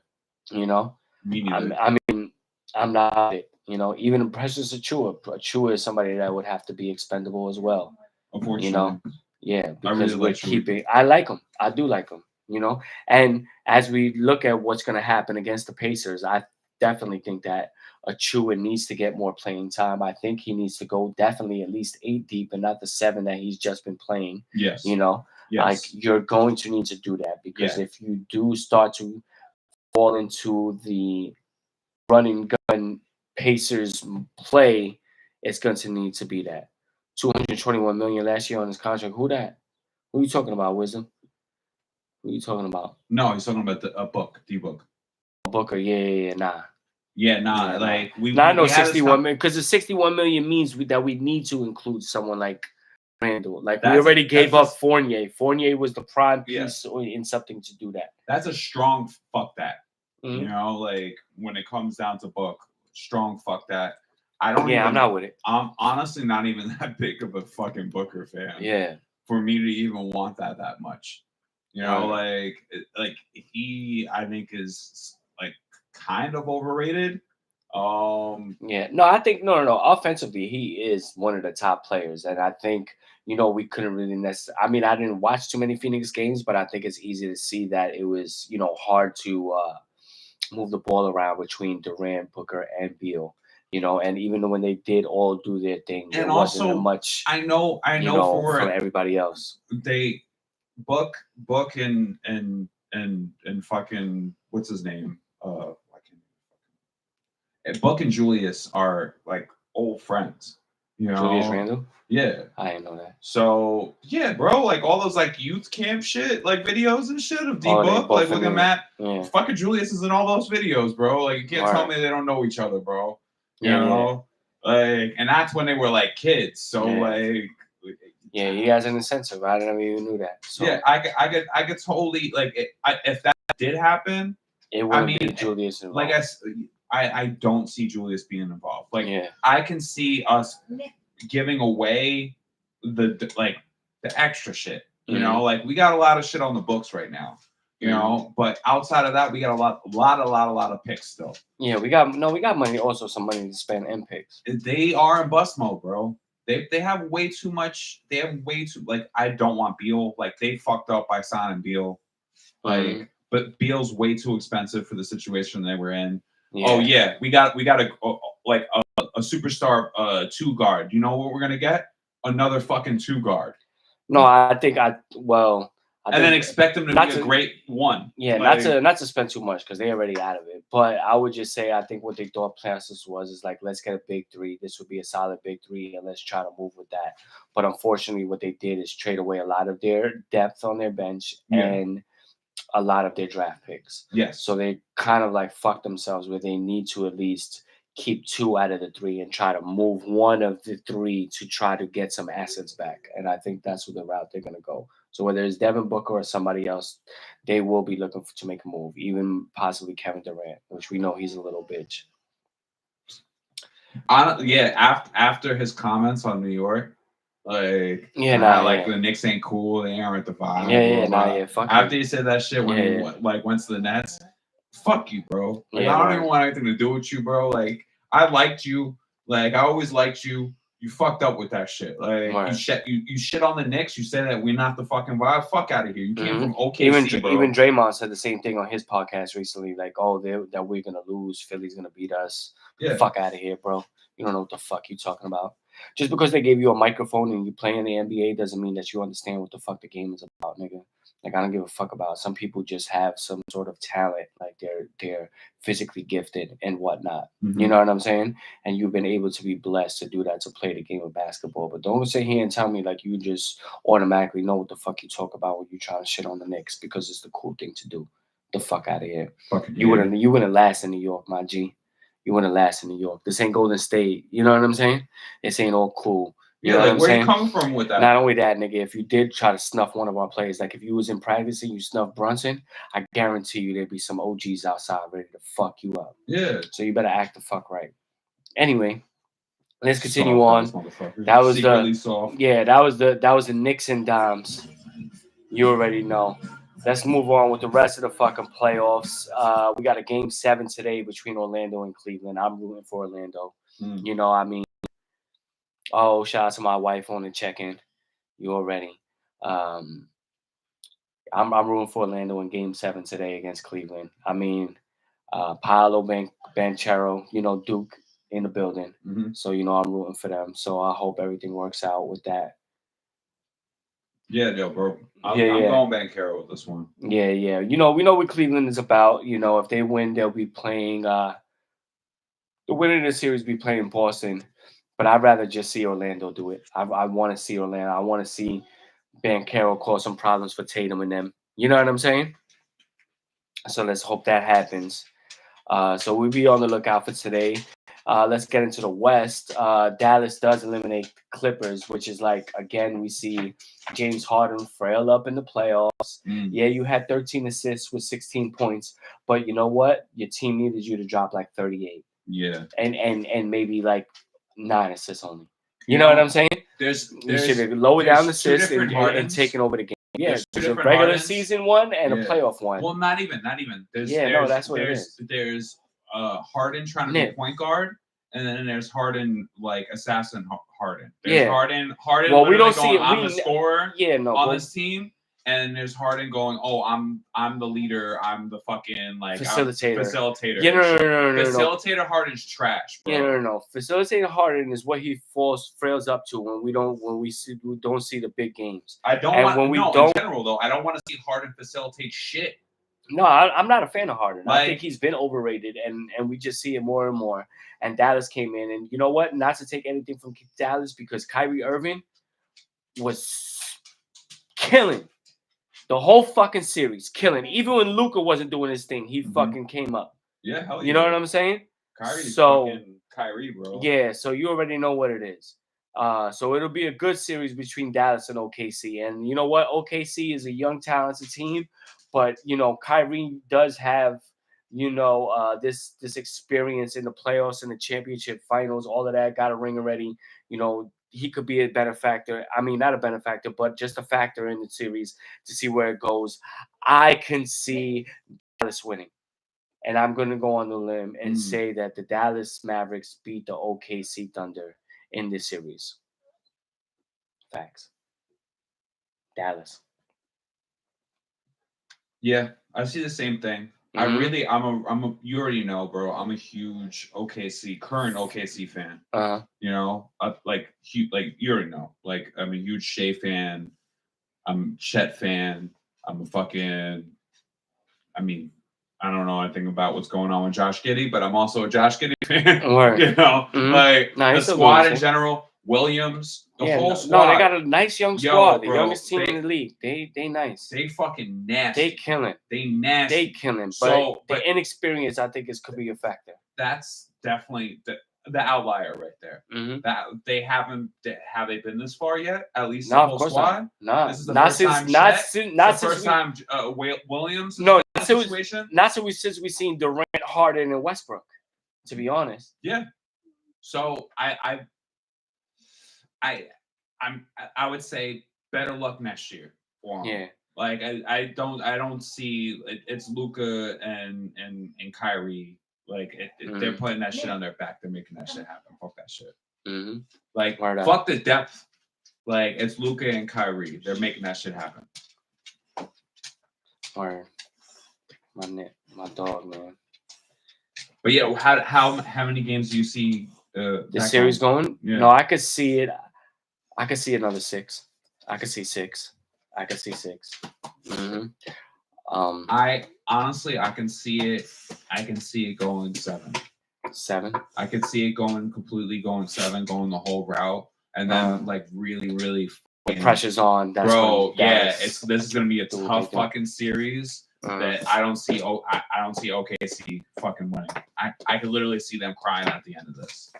You know, Me neither. I mean, I'm not it. You know, even Precious Achua. Achua is somebody that would have to be expendable as well. Unfortunately. You know, yeah, because really we're like keeping. I like him. I do like him. You know, and as we look at what's going to happen against the Pacers, I definitely think that Achua needs to get more playing time. I think he needs to go definitely at least 8 deep and not the 7 that he's just been playing. Yes. You know, like you're going to need to do that because if you do start to fall into the running gun Pacers play, it's going to need to be that. 221 million last year on his contract. Who that? Who are you talking about, Wisdom? Who are you talking about? No, he's talking about D Book. Booker, yeah, nah. Yeah, nah. Yeah, like I know 61 million because the 61 million means that we need to include someone like Randall. Like we already gave up Fournier. Fournier was the prime piece in something to do that. That's a strong fuck that. Mm-hmm. You know, like when it comes down to Book, strong fuck that. I'm not with it. I'm honestly not even that big of a fucking Booker fan. Yeah. For me to even want that much. You know, like he, I think, is like kind of overrated. Yeah, no, I think no. Offensively, he is one of the top players, and I think we couldn't really necessarily. I mean, I didn't watch too many Phoenix games, but I think it's easy to see that it was hard to move the ball around between Durant, Booker, and Beal. And even when they did all do their thing, there wasn't much. I know for everybody else. They Book and fucking what's his name? Book and Julius are like old friends. Julius Randle? Yeah. I didn't know that. So yeah, bro, like all those like youth camp shit, like videos and shit of D Book. Like look at Matt. Yeah. Fucking Julius is in all those videos, bro. Like you can't tell me they don't know each other, bro. You know? Like, and that's when they were like kids. So like yeah, you guys are insensitive. I never even knew that. So. Yeah, I could totally like if that did happen, it would be Julius involved. Like I don't see Julius being involved. Like I can see us giving away the extra shit. You know, like we got a lot of shit on the books right now. You know, but outside of that, we got a lot of picks still. Yeah, we got money, also some money to spend and picks. They are in bust mode, bro. They have way too much. They have way too I don't want Beal. Like they fucked up by signing Beal. Like, but Beal's way too expensive for the situation they were in. Yeah. Oh yeah, we got a superstar 2 guard. You know what we're gonna get? Another fucking 2 guard. No, I think and then expect them to be a great one. Yeah, like, not to spend too much because they're already out of it. But I would just say I think what they thought process was is like, let's get a big three. This would be a solid big three, and let's try to move with that. But unfortunately, what they did is trade away a lot of their depth on their bench and a lot of their draft picks. Yes. So they kind of like fucked themselves where they need to at least keep 2 out of the 3 and try to move 1 of the 3 to try to get some assets back. And I think that's the route they're going to go. So whether it's Devin Booker or somebody else, they will be looking to make a move, even possibly Kevin Durant, which we know he's a little bitch. After his comments on New York, the Knicks ain't cool, they aren't the vibe. Fuck after he said that shit when he went to the Nets, fuck you, bro. Like, I don't even want anything to do with you, bro. Like, I liked you. Like, I always liked you. You fucked up with that shit. Like, you shit on the Knicks. You said that we're not the fucking vibe. Fuck out of here. You came from OKC, bro. Even Draymond said the same thing on his podcast recently. Like, oh, that we're gonna lose. Philly's gonna beat us. Yeah. Fuck out of here, bro. You don't know what the fuck you talking about. Just because they gave you a microphone and you play in the NBA doesn't mean that you understand what the fuck the game is about, nigga. Like, I don't give a fuck about it. Some people just have some sort of talent, like they're physically gifted and whatnot. Mm-hmm. You know what I'm saying? And you've been able to be blessed to do that, to play the game of basketball. But don't sit here and tell me like you just automatically know what the fuck you talk about when you try to shit on the Knicks because it's the cool thing to do. The fuck out of here. You wouldn't last in New York, my G. You wouldn't last in New York. This ain't Golden State. You know what I'm saying? This ain't all cool. You know what I'm where saying? You come from with that? Not only that, nigga, if you did try to snuff one of our players, like if you was in practice and you snuffed Brunson, I guarantee you there'd be some OGs outside ready to fuck you up. Yeah. So you better act the fuck right. Anyway, let's continue on. That was that was the Knicks and Dimes. You already know. Let's move on with the rest of the fucking playoffs. We got a game 7 today between Orlando and Cleveland. I'm rooting for Orlando. You know, I mean. Oh, shout out to my wife on the check-in. You already. I'm rooting for Orlando in Game 7 today against Cleveland. I mean, Paolo Banchero, you know, Duke in the building. Mm-hmm. So, you know, I'm rooting for them. So I hope everything works out with that. Yeah, bro. I'm going Banchero with this one. Yeah. You know, we know what Cleveland is about. You know, if they win, they'll be playing the winner of the series be playing Boston. But I'd rather just see Orlando do it. I want to see Orlando. I want to see Banchero cause some problems for Tatum and them. You know what I'm saying? So let's hope that happens. So we'll be on the lookout for today. Let's get into the West. Dallas does eliminate Clippers, which is like, again, we see James Harden frail up in the playoffs. Yeah, you had 13 assists with 16 points. But you know what? Your team needed you to drop like 38. Yeah. And maybe like 9 assists only. You know what I'm saying? You should have lowered down the assists and taken over the game. Yeah, there's a regular season one and a playoff one. Well, not even. That's what it is. There's Harden trying to be point guard, and then there's Harden like assassin Harden. There's Harden. Well, we don't see it. I'm the scorer. On this team. And there's Harden going, oh, I'm the leader. I'm the fucking like facilitator. Yeah, no. Facilitator no. Harden's trash, bro. Yeah, no. Facilitator Harden is what he frails up to when we don't see the big games. In general though, I don't want to see Harden facilitate shit. No, I'm not a fan of Harden. I think he's been overrated, and we just see it more and more. And Dallas came in, and you know what? Not to take anything from Dallas because Kyrie Irving was killing. The whole fucking series, killing. Even when Luka wasn't doing his thing, he fucking came up. Yeah, hell yeah. You know what I'm saying? Kyrie's fucking Kyrie, bro. Yeah, so you already know what it is. So it'll be a good series between Dallas and OKC. And you know what? OKC is a young, talented team. But, you know, Kyrie does have, you know, this experience in the playoffs and the championship finals, all of that. Got a ring already. You know, he could be a benefactor. I mean, not a benefactor, but just a factor in the series to see where it goes. I can see Dallas winning. And I'm going to go on the limb and say that the Dallas Mavericks beat the OKC Thunder in this series. Facts. Dallas. Yeah, I see the same thing. You already know, bro. I'm a huge current OKC fan. You know, like you already know. Like, I'm a huge Shea fan. I'm Chet fan. I'm a fucking. I mean, I don't know anything about what's going on with Josh Giddey, but I'm also a Josh Giddey fan. Word. You know, like Nah, the he's still squad doing in his general, Williams, the whole no, squad. they got a nice young Yo, squad. The bro, youngest team in the league. They nice. They fucking nasty. They killing. They nasty. They killing. So, but the inexperience, I think, could be a factor. That's definitely the outlier right there. Mm-hmm. That they haven't. Have they been this far yet? At least No, the of whole course squad. not. This is the Not first since time. not the since first time Williams. No, situation. not since we seen Durant, Harden, and Westbrook. To be honest. Yeah. So I would say better luck next year for him. Yeah. Like I don't see it's Luka and Kyrie. Like they're putting that shit on their back. They're making that shit happen. Fuck that shit. Mm-hmm. Like fuck the depth. Like it's Luka and Kyrie. They're making that shit happen. Or my dog, man. But yeah, how many games do you see the series going? Yeah. No, I could see it. I could see another 6. I could see 6. Mm-hmm. I honestly, I can see it. I can see it going 7. 7. I could see it completely going 7, going the whole route, and then like really. The pressure's on. That's bro. This is gonna be a tough fucking series that I don't see. I don't see OKC fucking winning. I could literally see them crying at the end of this.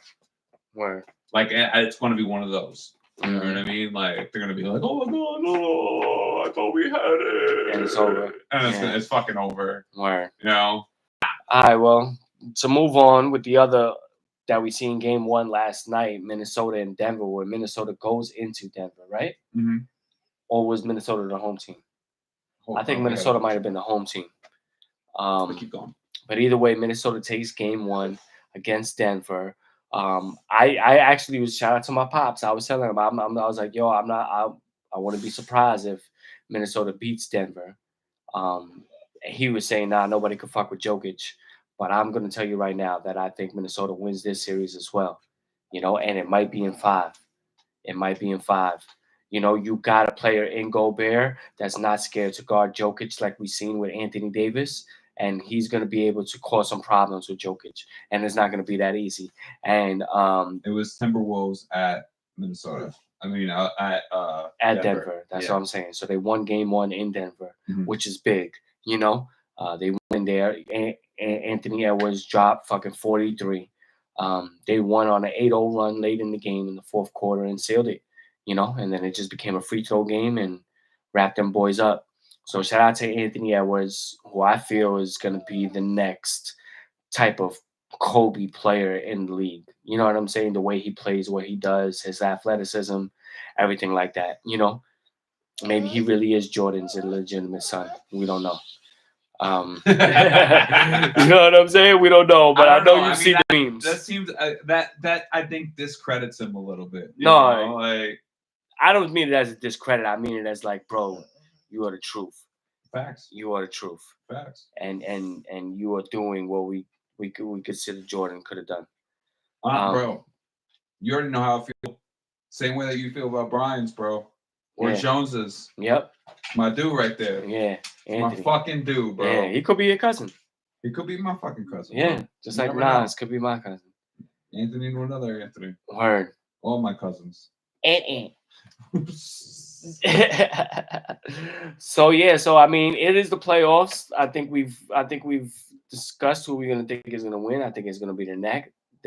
Where? Like it's gonna be one of those. You know what I mean? Like they're gonna be like, "Oh my god, no! I thought we had it," and it's over, and it's fucking over. Where? You know? All right. Well, to move on with the other that we seen game 1 last night, Minnesota and Denver, where Minnesota goes into Denver, right? Mm-hmm. Or was Minnesota the home team? I think Minnesota might have been the home team. Keep going. But either way, Minnesota takes game 1 against Denver. I actually was shout out to my pops. I was telling him I was like, yo, I wouldn't be surprised if Minnesota beats Denver. He was saying, nah, nobody could fuck with Jokic. But I'm going to tell you right now that I think Minnesota wins this series as well. You know, and it might be in 5. You know, you got a player in Gobert that's not scared to guard Jokic like we've seen with Anthony Davis. And he's going to be able to cause some problems with Jokic. And it's not going to be that easy. And it was Timberwolves at Minnesota. I mean, at Denver. That's what I'm saying. So they won game 1 in Denver, which is big. You know, they won in there. Anthony Edwards dropped fucking 43. They won on an 8-0 run late in the game in the 4th quarter and sealed it. You know, and then it just became a free throw game and wrapped them boys up. So shout out to Anthony Edwards, who I feel is going to be the next type of Kobe player in the league. You know what I'm saying? The way he plays, what he does, his athleticism, everything like that. You know, maybe he really is Jordan's illegitimate son. We don't know. You know what I'm saying? We don't know, but I know you see the memes. That seems that I think discredits him a little bit. No, like I don't mean it as a discredit. I mean it as like, bro, you are the truth. Facts. You are the truth. Facts. And you are doing what we consider Jordan could have done. Bro, you already know how I feel. Same way that you feel about Brian's, bro. Or Jones's. Yep. My dude right there. Yeah. Anthony. My fucking dude, bro. Yeah, he could be your cousin. He could be my fucking cousin. Yeah. Bro. Just like Nas could be my cousin. Anthony to another Anthony. Word. All my cousins. So I mean, it is the playoffs. I think we've discussed who we're gonna think is gonna win. I think it's gonna be the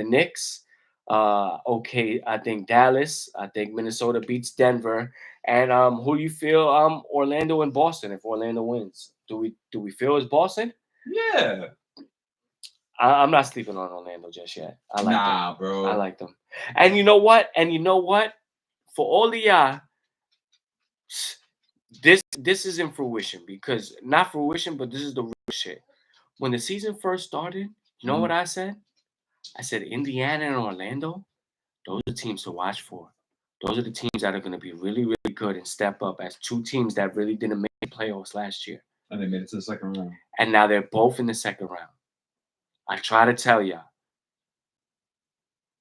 Knicks. Okay, I think Dallas. I think Minnesota beats Denver. And who do you feel? Orlando and Boston. If Orlando wins, do we feel it's Boston? Yeah. I'm not sleeping on Orlando just yet. I like them. Bro. I like them. And you know what? For all the this is in fruition, because not fruition, but this is the real shit. When the season first started, you know what I said? I said Indiana and Orlando, those are teams to watch for. Those are the teams that are going to be really, really good and step up as 2 teams that really didn't make the playoffs last year. And they made it to the second round. And now they're both in the second round. I try to tell y'all.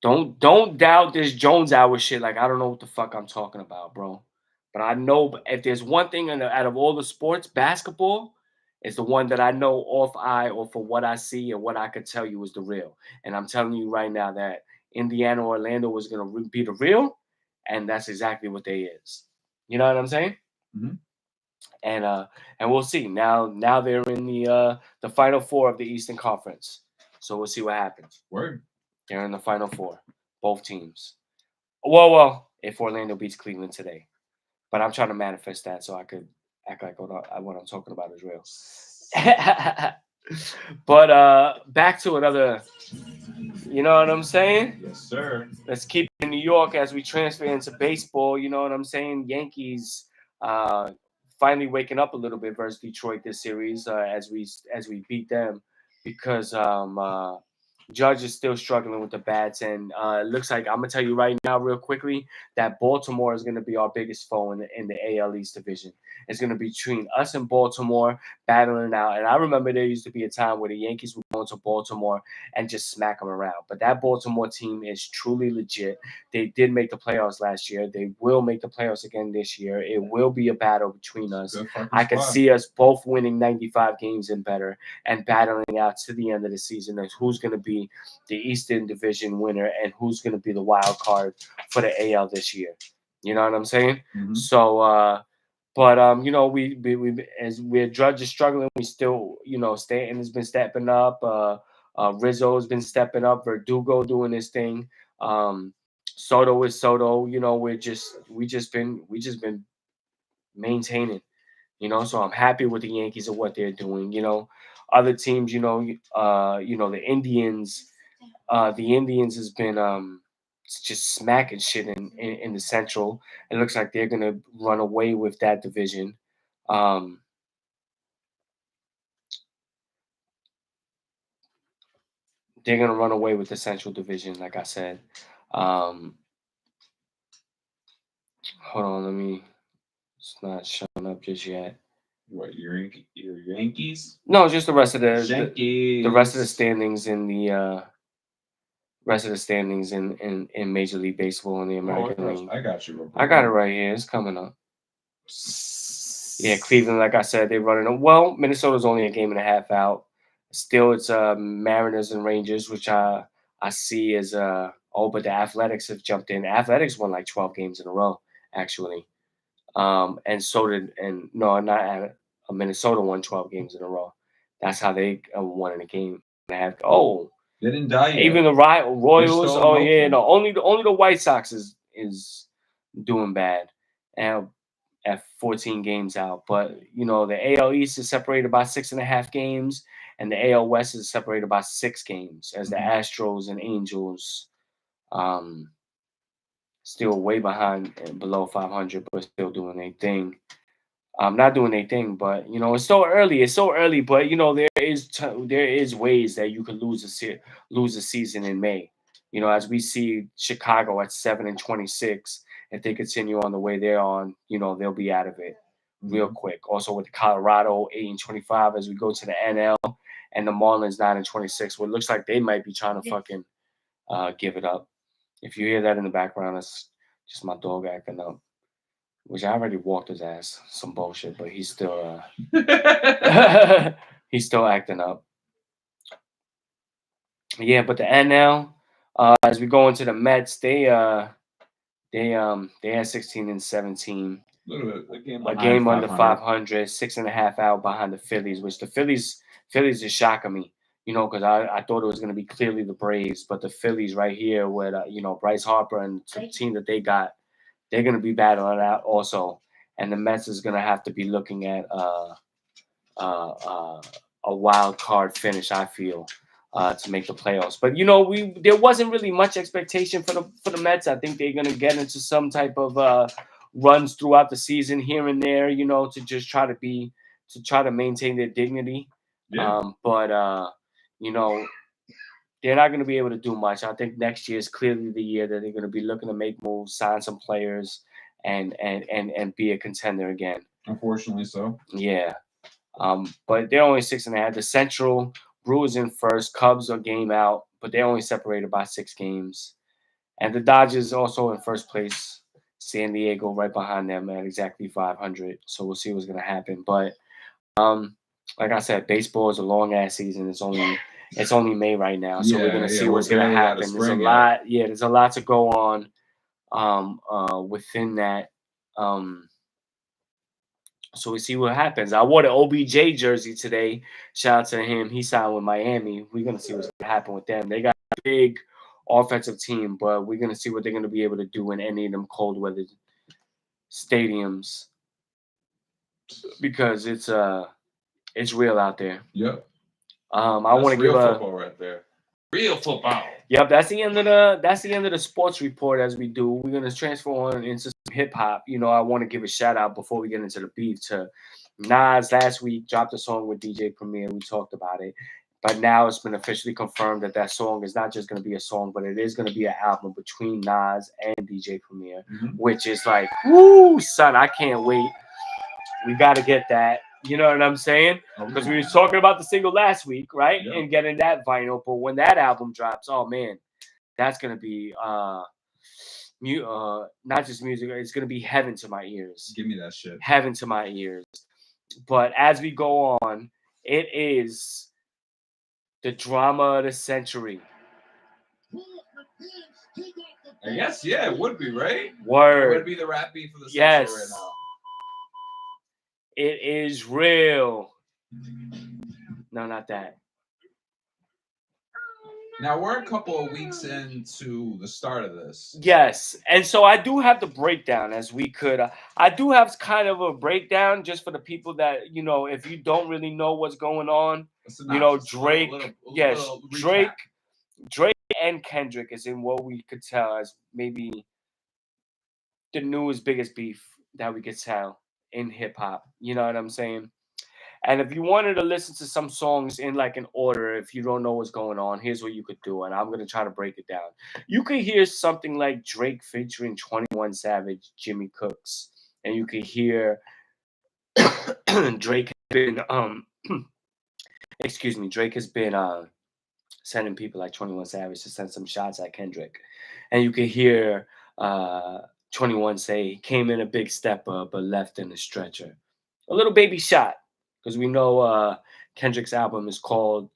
Don't doubt this Jones hour shit like I don't know what the fuck I'm talking about, bro. But I know if there's one thing out of all the sports, basketball is the one that I know off eye or for what I see and what I could tell you is the real. And I'm telling you right now that Indiana, Orlando was going to be the real, and that's exactly what they is. You know what I'm saying? Mhm. And we'll see. Now they're in the final four of the Eastern Conference. So we'll see what happens. Word. They're in the final four, both teams. Well, if Orlando beats Cleveland today. But I'm trying to manifest that so I could act like what I'm talking about is real. But back to another, you know what I'm saying? Yes, sir. Let's keep it in New York as we transfer into baseball. You know what I'm saying? Yankees finally waking up a little bit versus Detroit this series as we beat them because Judge is still struggling with the bats, and it looks like I'm gonna tell you right now, real quickly, that Baltimore is gonna be our biggest foe in the AL East division. It's gonna be between us and Baltimore battling out. And I remember there used to be a time where the Yankees would go into Baltimore and just smack them around. But that Baltimore team is truly legit. They did make the playoffs last year. They will make the playoffs again this year. It will be a battle between us. I could see us both winning 95 games and better and battling out to the end of the season as who's going to be the Eastern Division winner and who's going to be the wild card for the AL this year. You know what I'm saying? Mhm. So, but we as we're Judge is struggling, we still, Stanton has been stepping up. Rizzo's been stepping up. Verdugo doing his thing. Soto is Soto. We just been maintaining. So I'm happy with the Yankees and what they're doing. Other teams, the Indians. The Indians has been just smacking shit in the Central. It looks like they're gonna run away with that division. Um, they're gonna run away with the Central Division, like I said. Um, hold on, let me. It's not showing up just yet. What, your Yankees? No, just the rest of the Yankees. rest of the standings in the rest of the standings in Major League Baseball in the American League. I got you. I got it right here. It's coming up. Yeah, Cleveland, like I said, they're running them. Well, Minnesota's only a game and a half out. Still, it's Mariners and Rangers, which I see as but the Athletics have jumped in. Athletics won like 12 games in a row, actually. And so did Minnesota won 12 games in a row. That's how they won in a game and a half. Oh, they didn't die yet. Even the Royals. still Oh yeah, open. no, only the White Sox is doing bad, and at 14 games out. But the AL East is separated by 6.5 games, and the AL West is separated by 6 games. As the Astros and Angels, still way behind and below 500, but still doing their thing. Not doing anything, but it's so early. It's so early, but there is ways that you could lose a season in May. As we see Chicago at 7-26, if they continue on the way they're on, they'll be out of it real quick. Also with the Colorado 8-25 as we go to the NL, and the Marlins 9-26. Well, it looks like they might be trying to fucking give it up. If you hear that in the background, it's just my dog acting up. Which I already walked his ass some bullshit, but he's still he's still acting up. Yeah, but the NL, as we go into the Mets, they had 16-17. A game under 500, 6.5 out behind the Phillies, which the Phillies is shocking me. Because I thought it was going to be clearly the Braves, but the Phillies right here with Bryce Harper and the team that they got. They're going to be battling out also, and the Mets is going to have to be looking at a wild card finish. I feel to make the playoffs. But there wasn't really much expectation for the Mets. I think they're going to get into some type of runs throughout the season here and there. To just try to maintain their dignity. Yeah. They're not going to be able to do much. I think next year is clearly the year that they're going to be looking to make moves, sign some players, and be a contender again. Unfortunately, so. Yeah. But they're only 6.5. The Central, Brewers in first, Cubs are game out, but they're only separated by 6 games. And the Dodgers also in first place San Diego right behind them at exactly 500. So we'll see what's gonna happen. But like I said, baseball is a long ass season. It's only May right now, so we're gonna see what's gonna happen. There's a lot. Yeah, there's a lot to go on within that. So we see what happens. I wore the OBJ jersey today. Shout out to him. He signed with Miami. We're gonna see what's gonna happen with them. They got a big offensive team, but we're gonna see what they're gonna be able to do in any of them cold weather stadiums because it's real out there. Yep. I want to give a football right there. Real football. Yep, that's the end of the sports report as we do. We're gonna transfer on into some hip hop. You know, I want to give a shout out before we get into the beef to Nas. Last week dropped a song with DJ Premier. We talked about it, but now it's been officially confirmed that song is not just gonna be a song, but it is gonna be an album between Nas and DJ Premier, which is like, woo, son, I can't wait. We gotta get that. You know what I'm saying? Because we were talking about the single last week, right? Yep. And getting that vinyl. But when that album drops, oh man, that's gonna be not just music. It's gonna be heaven to my ears. Give me that shit. Heaven to my ears. But as we go on, it is the drama of the century. I guess, yeah, it would be, right? Word. It would be the rap beef of the century right now. It is real. No, not that. Now we're a couple of weeks into the start of this. Yes, and so I do have the breakdown as we could. I do have kind of a breakdown just for the people that, you know, if you don't really know what's going on, you know, Drake. Drake and Kendrick is in what we could tell as maybe the newest biggest beef that we could tell in hip hop. You know what I'm saying? And if you wanted to listen to some songs in like an order, if you don't know what's going on, here's what you could do. And I'm going to try to break it down. You could hear something like Drake featuring 21 Savage, Jimmy Cooks. And you could hear Drake has been, Drake has been sending people like 21 Savage to send some shots at Kendrick. And you could hear 21 say, came in a big stepper, but left in a stretcher. A little baby shot. Because we know Kendrick's album is called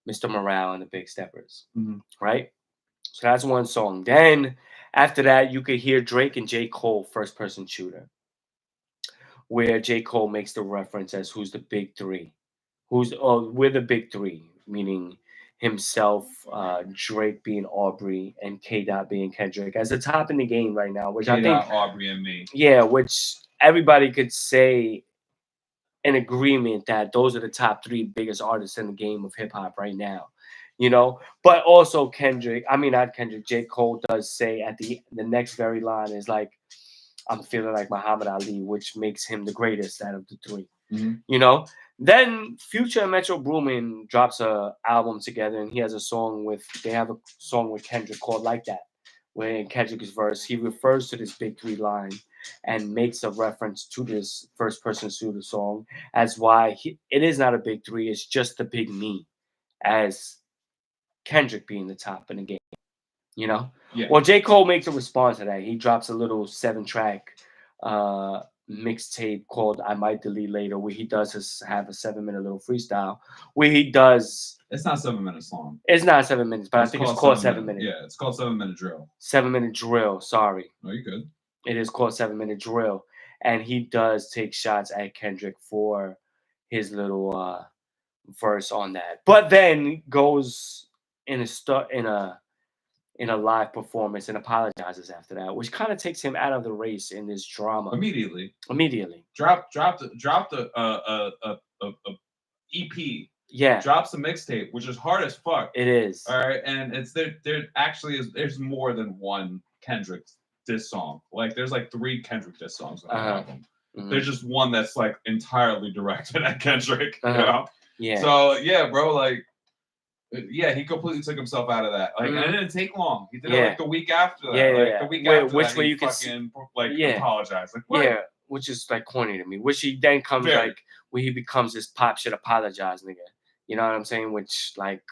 Mr. Morale and the Big Steppers, right? So that's one song. Then after that, you could hear Drake and J. Cole, First Person Shooter, where J. Cole makes the reference as who's the big three. We're the big three, meaning himself, Drake being Aubrey, and K-Dot being Kendrick as the top in the game right now, which K-Dot, I think Aubrey and me. Yeah, which everybody could say an agreement that those are the top three biggest artists in the game of hip hop right now, you know. But also J. Cole does say at the next very line is like, I'm feeling like Muhammad Ali, which makes him the greatest out of the three, you know. Then Future and Metro Boomin drops a album together, and they have a song with Kendrick called Like That, where in Kendrick's verse, he refers to this big three line and makes a reference to this First Person Shooter song as why it is not a big three, it's just the big me, as Kendrick being the top in the game, you know? Yeah. Well, J. Cole makes a response to that. He drops a little 7-track mixtape called I Might Delete Later, where he does have a 7-minute little freestyle, where he does... It's not 7 minutes long. It's not 7 minutes, but I think it's called 7 minutes. Yeah, it's called 7-minute drill. 7-minute drill, sorry. No, you're good. It is called 7-minute drill, and he does take shots at Kendrick for his little verse on that. But then goes in a live performance and apologizes after that, which kind of takes him out of the race in this drama. Immediately. Dropped the EP. Yeah. Drops the mixtape, which is hard as fuck. It is. All right, and it's there actually is there's more than one Kendrick diss song. Like there's like 3 Kendrick diss songs on the album. There's just one that's like entirely directed at Kendrick. You know? Yeah. So yeah, bro, like yeah, he completely took himself out of that. Like and it didn't take long. He did it like the week after that. The week after which that, way he you can fucking apologized. Like what? Yeah, which is like corny to me. Which he then comes like where he becomes this pop shit apologize nigga. You know what I'm saying? Which like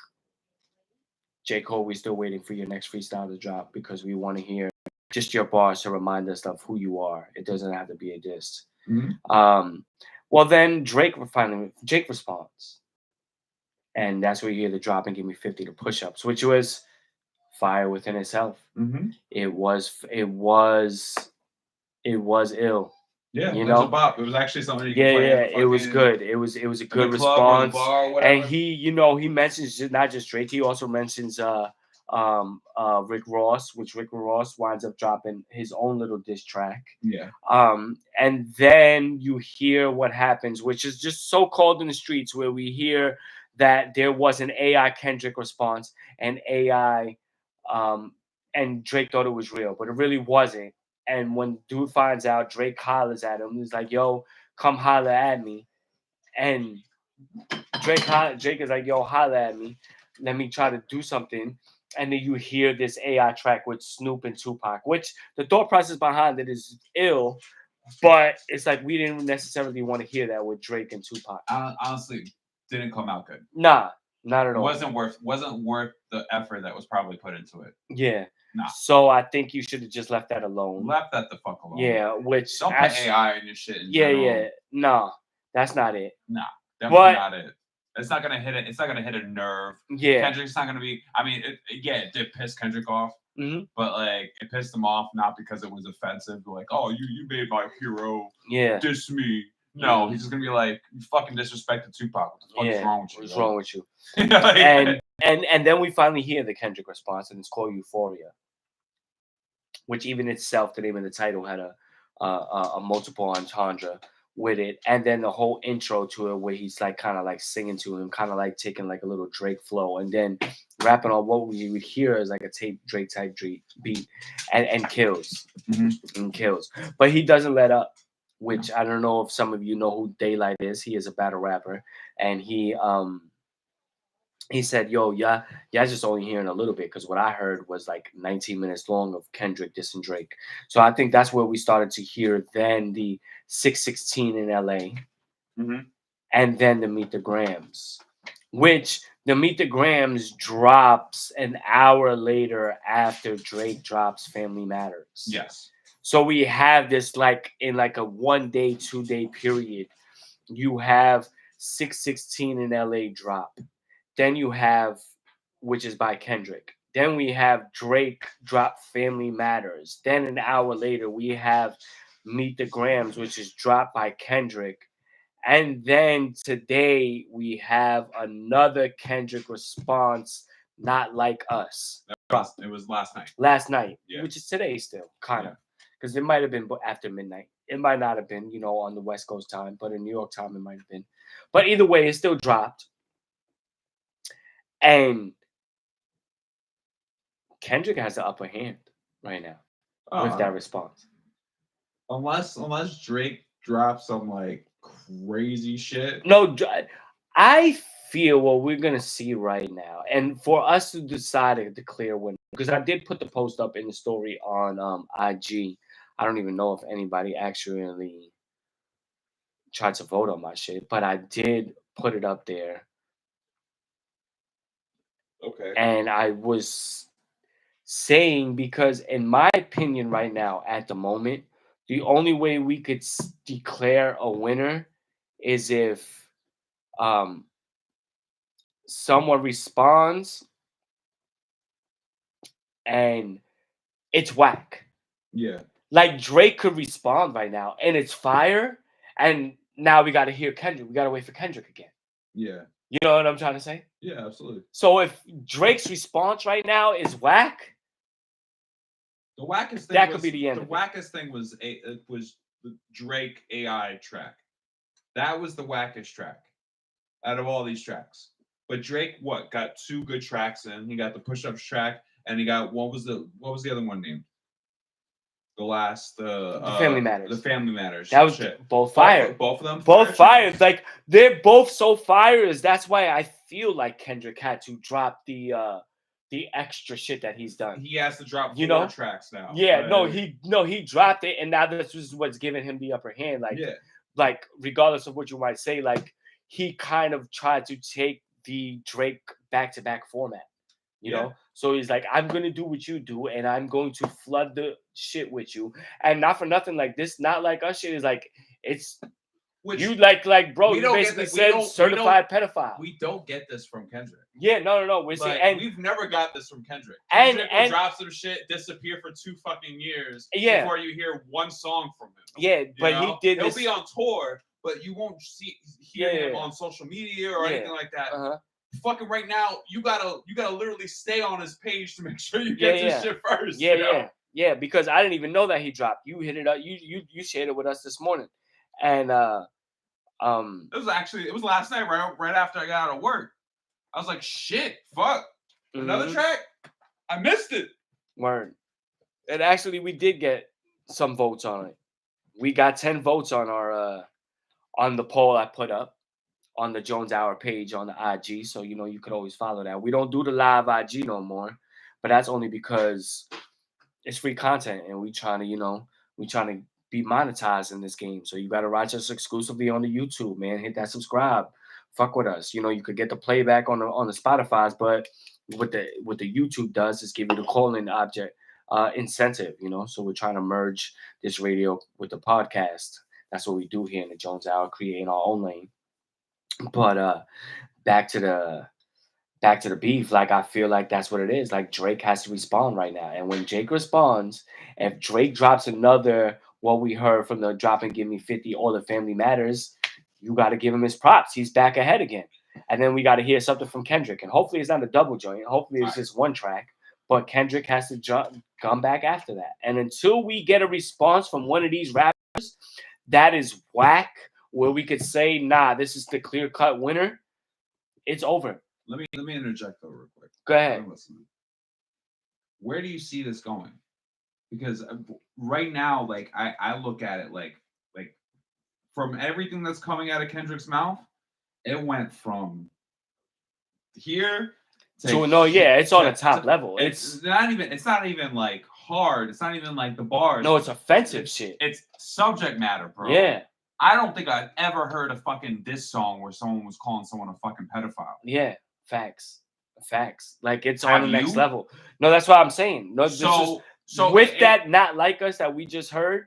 J. Cole, we still waiting for your next freestyle to drop because we want to hear just your bars to remind us of who you are. It doesn't have to be a diss. Mhm. Well, then Drake responds, and that's where you hear the drop and give me 50 to push-ups, which was fire within itself. Mm-hmm. It was ill. Yeah, You it was a know? bop. It was actually something you could Yeah, play. yeah, In the it was fucking- good. It was a in the good club or the response. bar or whatever. And he, he mentions not just Drake, he also mentions Rick Ross, which Rick Ross winds up dropping his own little diss track. Yeah. And then you hear what happens, which is just so called in the streets, where we hear that there was an AI Kendrick response and AI and Drake thought it was real, but it really wasn't. And when dude finds out, Drake hollers at him. He's like, "Yo, come holler at me." And Drake is like, "Yo, holler at me. Let me try to do something." And then you hear this AI track with Snoop and Tupac, which the thought process behind it is ill, but it's like we didn't necessarily want to hear that with Drake and Tupac. Honestly, didn't come out good. Nah, not at all. Wasn't worth the effort that was probably put into it. Yeah. Nah. So I think you should have just left that alone. Left that the fuck alone. Yeah, which don't put AI in your shit. In yeah, general. yeah. No, that's not it. Nah, definitely not it. It's not gonna hit it. It's not gonna hit a nerve. Yeah. Kendrick's not gonna be. I mean, it did piss Kendrick off, but like it pissed him off not because it was offensive. Like, oh, you made my hero. Yeah. Diss me. No, he's just gonna be like, you fucking disrespected Tupac. What the fuck is wrong with you? What's wrong with you? Like, and then we finally hear the Kendrick response, and it's called Euphoria, which even itself, the name of the title had a multiple entendre with it, and then the whole intro to it where he's like kind of like singing to him, kind of like taking like a little Drake flow, and then rapping on what we would hear as like a Drake type beat, and kills, and kills, but he doesn't let up. Which I don't know if some of you know who Daylight is. He is a battle rapper, and he said, "Yo, yeah, just only hearing a little bit because what I heard was like 19 minutes long of Kendrick dissing Drake." So I think that's where we started to hear then the 616 in LA, and then the Meet the Grams, which the Meet the Grams drops an hour later after Drake drops Family Matters. Yes. So we have this like in like a 1 day, 2 day period. You have 616 in LA drop. Then you have, which is by Kendrick. Then we have Drake drop Family Matters. Then an hour later, we have Meet the Grams, which is dropped by Kendrick. And then today, we have another Kendrick response, Not Like Us. It was last night. Last night, yeah. Which is today still, kind of. Because it might have been after midnight. It might not have been, on the West Coast time, but in New York time, it might have been. But either way, it still dropped. And Kendrick has the upper hand right now with that response. Unless Drake drops some like crazy shit. No, I feel what we're gonna see right now, and for us to decide to declare winner, because I did put the post up in the story on IG. I don't even know if anybody actually tried to vote on my shit, but I did put it up there. Okay. And I was saying, because in my opinion right now, at the moment, the only way we could declare a winner is if someone responds and it's whack. Yeah. Like Drake could respond right now and it's fire, and now we got to hear Kendrick. We got to wait for Kendrick again. Yeah. You know what I'm trying to say? Yeah, absolutely. So if Drake's response right now is whack, the wackest thing that could be the end. The wackest thing was the Drake AI track. That was the wackest track out of all these tracks. But Drake, got 2 good tracks in. He got the push-ups track, and he got what was the other one named? The Family Matters. The Family Matters. That was both fire. Both of them. Both fires. Like they're both so fires. That's why I feel like Kendrick had to drop the extra shit that he's done. He has to drop 4 tracks now. Yeah, he dropped it, and now this is what's giving him the upper hand. Like regardless of what you might say, like he kind of tried to take the Drake back-to-back format. You know, so he's like, I'm gonna do what you do, and I'm going to flood the shit with you, and not for nothing. Like this, not like us shit is like it's. Which you like, bro. You basically said certified pedophile. We don't get this from Kendrick. Yeah, no. We're saying, and we've never got this from Kendrick. Kendrick will drop some shit, disappear for 2 fucking years before you hear one song from him. Yeah, but he did. He'll be on tour, but you won't hear him on social media or anything like that. Fucking right now, you gotta literally stay on his page to make sure you get this shit first. Yeah. Because I didn't even know that he dropped. You hit it up. You shared it with us this morning, and it was last night right after I got out of work. I was like, shit, fuck, another track. I missed it. Word. And actually, we did get some votes on it. We got 10 votes on our on the poll I put up on the Jones Hour page on the IG. So, you know, you could always follow that. We don't do the live IG no more, but that's only because it's free content and we trying to be monetized in this game. So you got to watch us exclusively on the YouTube, man. Hit that subscribe. Fuck with us. You know, you could get the playback on the Spotify's, but what the YouTube does is give you the calling object incentive, you know. So we're trying to merge this radio with the podcast. That's what we do here in the Jones Hour, creating our own lane. But back to the beef, like I feel like that's what it is. Like Drake has to respond right now. And when Drake responds, if Drake drops another what we heard from the Drop and Give Me 50, All the Family Matters, you got to give him his props. He's back ahead again. And then we got to hear something from Kendrick. And hopefully it's not a double joint. Hopefully it's just one track. But Kendrick has to come back after that. And until we get a response from one of these rappers that is whack, where we could say, nah, this is the clear-cut winner, it's over. Let me interject though real quick. Go ahead. Where do you see this going? Because right now, like I look at it like from everything that's coming out of Kendrick's mouth, it went from here to it's on a top level. It's not even like hard. It's not even like the bars. No, it's offensive shit. It's subject matter, bro. Yeah. I don't think I've ever heard a fucking diss song where someone was calling someone a fucking pedophile. Yeah, facts. Like it's on the next level. No, that's what I'm saying. No, so with that not like us that we just heard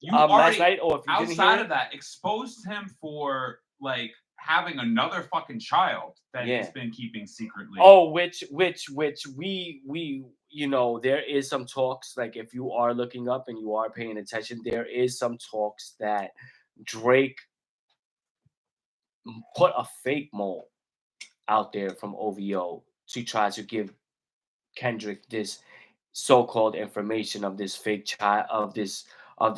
last night, or if you didn't hear of that, exposed him for like having another fucking child that he's been keeping secretly. Oh, which we you know, there is some talks, like if you are looking up and you are paying attention, there is some talks that Drake put a fake mole out there from OVO to try to give Kendrick this so-called information of this fake child, of this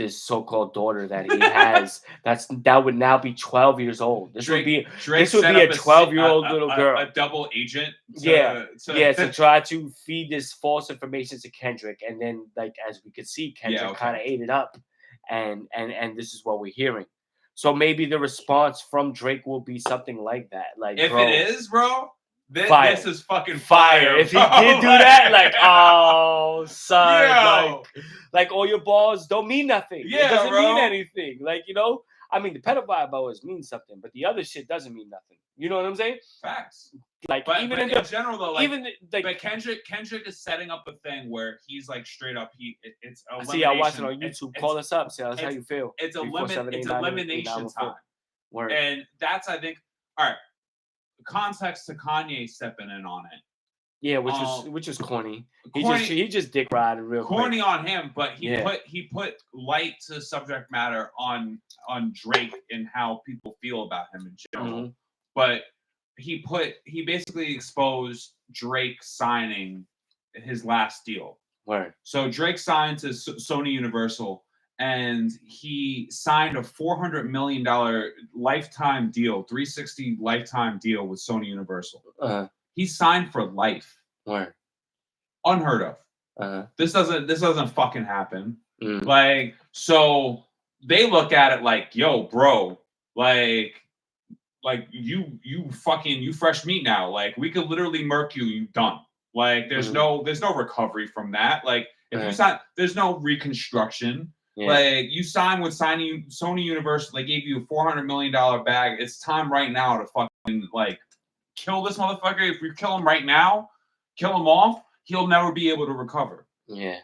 so-called daughter that he has. that would now be 12 years old. This would be a 12-year-old little girl, a double agent. To try to feed this false information to Kendrick, and then like as we could see, Kendrick kind of ate it up, and this is what we're hearing. So maybe the response from Drake will be something like that. Like, if bro, it is, bro, this is fucking fire. If he did do that, like, oh, son, like all your balls don't mean nothing. Yeah, it doesn't mean anything. Like, you know, I mean, the pedophile always means something, but the other shit doesn't mean nothing. You know what I'm saying? Facts. Like, but even in general, though, like, but Kendrick is setting up a thing where he's like straight up. It's I see. I watch it on YouTube. Call us up. See how you feel. It's elimination time, and that's, I think, all right. Context to Kanye stepping in on it. Yeah, which is corny. He just dick riding real corny quick. On him, but he put light to subject matter on Drake and how people feel about him in general. Mm-hmm. But he basically exposed Drake signing his last deal. Word. So Drake signed to Sony Universal, and he signed a $400 million lifetime deal, 360 lifetime deal with Sony Universal. He signed for life. Word. Unheard of. This doesn't fucking happen. Mm. Like, so they look at it like, yo, bro, like you fresh meat now. Like, we could literally murk you. You done. Like, there's no recovery from that. Like, if you sign, there's no reconstruction. Yeah. Like, you sign with Sony Universal, they gave you a $400 million bag. It's time right now to fucking like kill this motherfucker. If we kill him right now, kill him off, he'll never be able to recover. Yeah.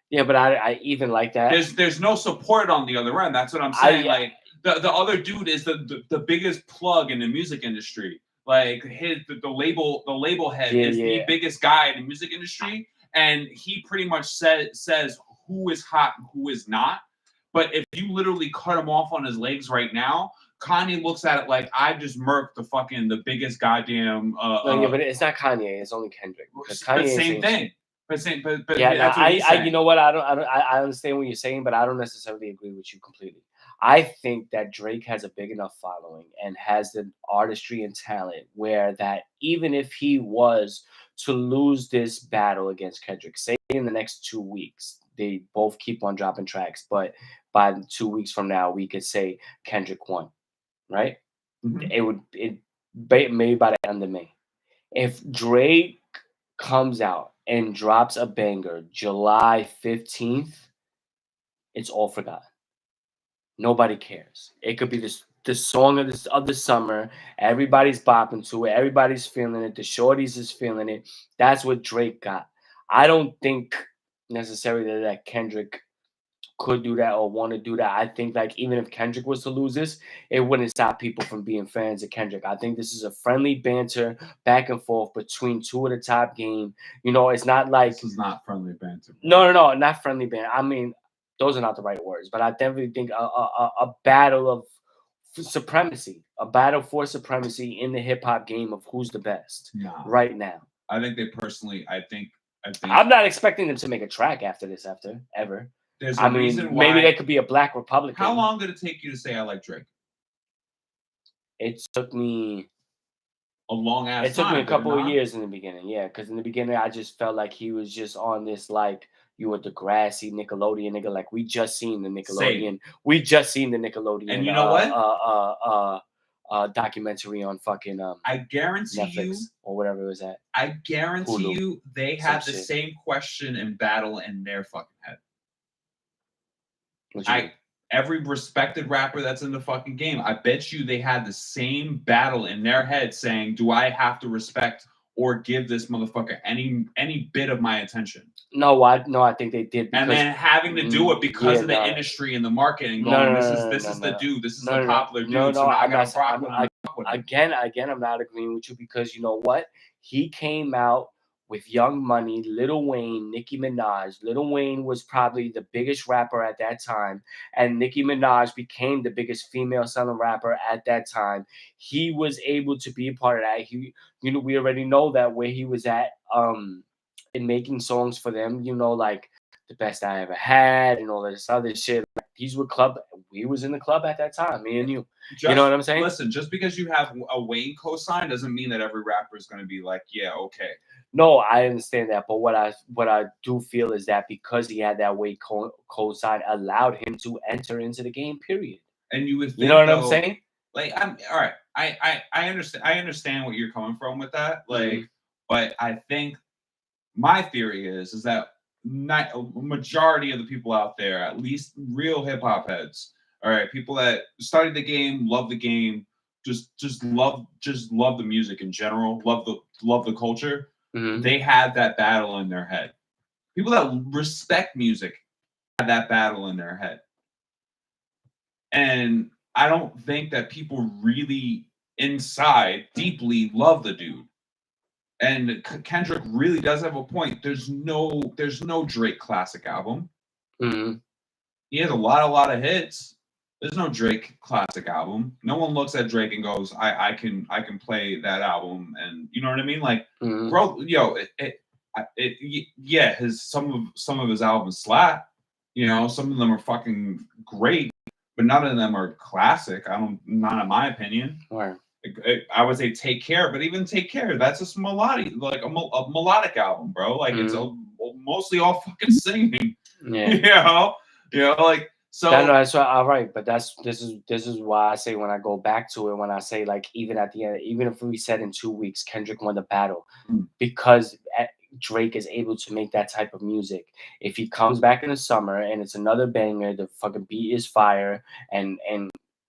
Yeah, but I even like that. There's no support on the other end. That's what I'm saying. Like the other dude is the biggest plug in the music industry. Like the label head is the biggest guy in the music industry, and he pretty much says who is hot and who is not. But if you literally cut him off on his legs right now, Kanye looks at it like I just murked the biggest goddamn. No, yeah, but it's not Kanye. It's only Kendrick. Because Kanye the same thing. But yeah, that's what you know what I understand what you're saying, but I don't necessarily agree with you completely. I think that Drake has a big enough following and has the artistry and talent where that even if he was to lose this battle against Kendrick, say in the next 2 weeks, they both keep on dropping tracks, but by 2 weeks from now, we could say Kendrick won, right? Mm-hmm. Maybe by the end of May. If Drake comes out and drops a banger July 15th, it's all forgotten. Nobody cares. It could be the song of the summer. Everybody's bopping to it. Everybody's feeling it. The shorties is feeling it. That's what Drake got. I don't think necessarily that Kendrick could do that or want to do that. I think like even if Kendrick was to lose this, it wouldn't stop people from being fans of Kendrick. I think this is a friendly banter back and forth between two of the top game. You know, it's not like this is not friendly banter. No, not friendly banter. I mean, those are not the right words, but I definitely think a battle of supremacy, a battle for supremacy in the hip hop game of who's the best right now. I think I think I'm not expecting them to make a track after this ever. There's a reason why. Maybe they could be a Black Republican. How long did it take you to say I like Drake? It took me a long ass time. It took me a couple of years in the beginning, yeah. Because in the beginning, I just felt like he was just on this like you were the grassy Nickelodeon nigga. Like we just seen the Nickelodeon. Same. We just seen the Nickelodeon. And you know what? Documentary on fucking I guarantee Netflix you or whatever it was at. I guarantee Hulu. you they had the same question and battle in their fucking head. Every respected rapper that's in the fucking game, I bet you they had the same battle in their head saying, do I have to respect or give this motherfucker any bit of my attention? No, I think they did. And then having to do it because of the industry and the marketing going, this is the dude, this is the popular dude. So I'm again, I'm not agreeing with you because you know what? He came out with Young Money, Lil Wayne, Nicki Minaj. Lil Wayne was probably the biggest rapper at that time, and Nicki Minaj became the biggest female selling rapper at that time. He was able to be a part of that. We already know that where he was at in making songs for them, like The Best I Ever Had and all this other shit. We was in the club at that time, me and you. You know what I'm saying? Listen, just because you have a Wayne cosign doesn't mean that every rapper is going to be like, yeah, okay. No, I understand that, but what I do feel is that because he had that Wayne cosign, allowed him to enter into the game. Period. And you would, think, you know what I'm saying? Like, I'm all right. I understand. I understand what you're coming from with that. Like, but I think my theory is that not a majority of the people out there, at least real hip hop heads, all right, people that studied the game, love the game, just love the music in general, love the culture. Mm-hmm. They had that battle in their head. People that respect music had that battle in their head. And I don't think that people really inside deeply love the dude. And Kendrick really does have a point. There's no Drake classic album. Mm-hmm. He has a lot of hits. There's no Drake classic album. No one looks at Drake and goes, I can play that album, and you know what I mean? Like, bro, some of his albums slap. Some of them are fucking great, but none of them are classic. Not in my opinion. Right. I would say Take Care, but even Take Care, that's just melodic, like a melodic album, bro. Like it's mostly all fucking singing. Yeah. Like. So that's all right, but this is why I say when I go back to it, when I say like even at the end, even if we said in 2 weeks Kendrick won the battle, because Drake is able to make that type of music. If he comes back in the summer and it's another banger, the fucking beat is fire, and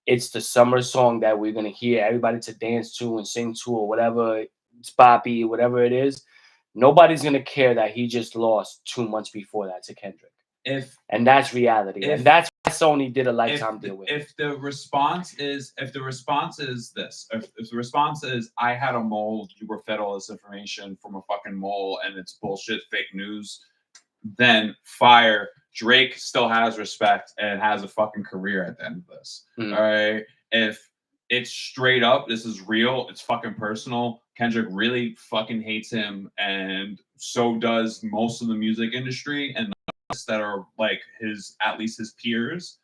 it's the summer song that we're gonna hear everybody to dance to and sing to or whatever, it's boppy, whatever it is. Nobody's gonna care that he just lost 2 months before that to Kendrick. And that's reality. And that's why Sony did a lifetime deal with if the response is this, if the response is I had a mole, you were fed all this information from a fucking mole and it's bullshit, fake news, then fire. Drake still has respect and has a fucking career at the end of this. All right. If it's straight up, this is real, it's fucking personal. Kendrick really fucking hates him, and so does most of the music industry and that are like at least his peers,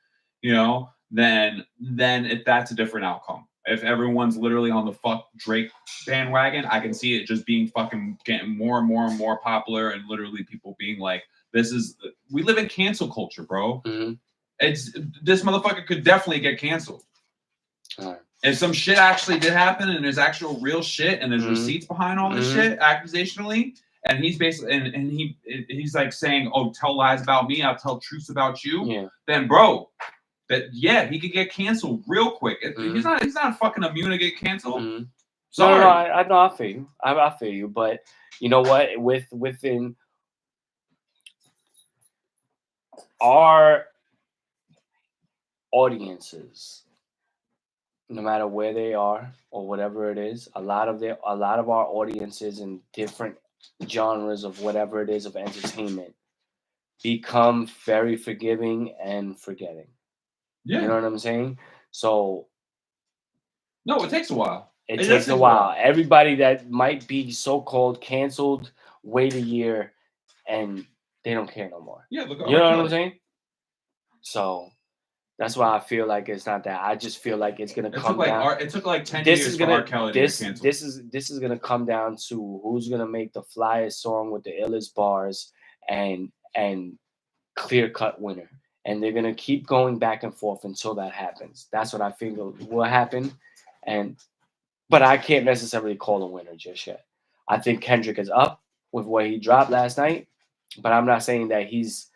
then if that's a different outcome. If everyone's literally on the fuck Drake bandwagon, I can see it just being fucking getting more and more and more popular, and literally people being like, we live in cancel culture, bro. This motherfucker could definitely get canceled. If some shit actually did happen and there's actual real shit and there's receipts behind all this shit accusationally, and he's basically and he's like saying, "Oh, tell lies about me, I'll tell truths about you." Yeah. Then, bro, he could get canceled real quick. He's not fucking immune to get canceled. Sorry. No, I feel you. I feel you, but you know what? Within our audiences, no matter where they are or whatever it is, a lot of our audiences in different genres of whatever it is of entertainment become very forgiving and forgetting. Yeah. You know what I'm saying? So no, it takes a while. It takes a while. Everybody that might be so-called canceled, wait a year, and they don't care no more. Yeah, look, you know what I'm saying? So that's why I feel like it's not that. I just feel like it's gonna come down. It took like 10 years for R. Kelly to get canceled. This is gonna come down to who's gonna make the flyest song with the illest bars and clear-cut winner. And they're gonna keep going back and forth until that happens. That's what I feel will happen. But I can't necessarily call a winner just yet. I think Kendrick is up with what he dropped last night, but I'm not saying that he's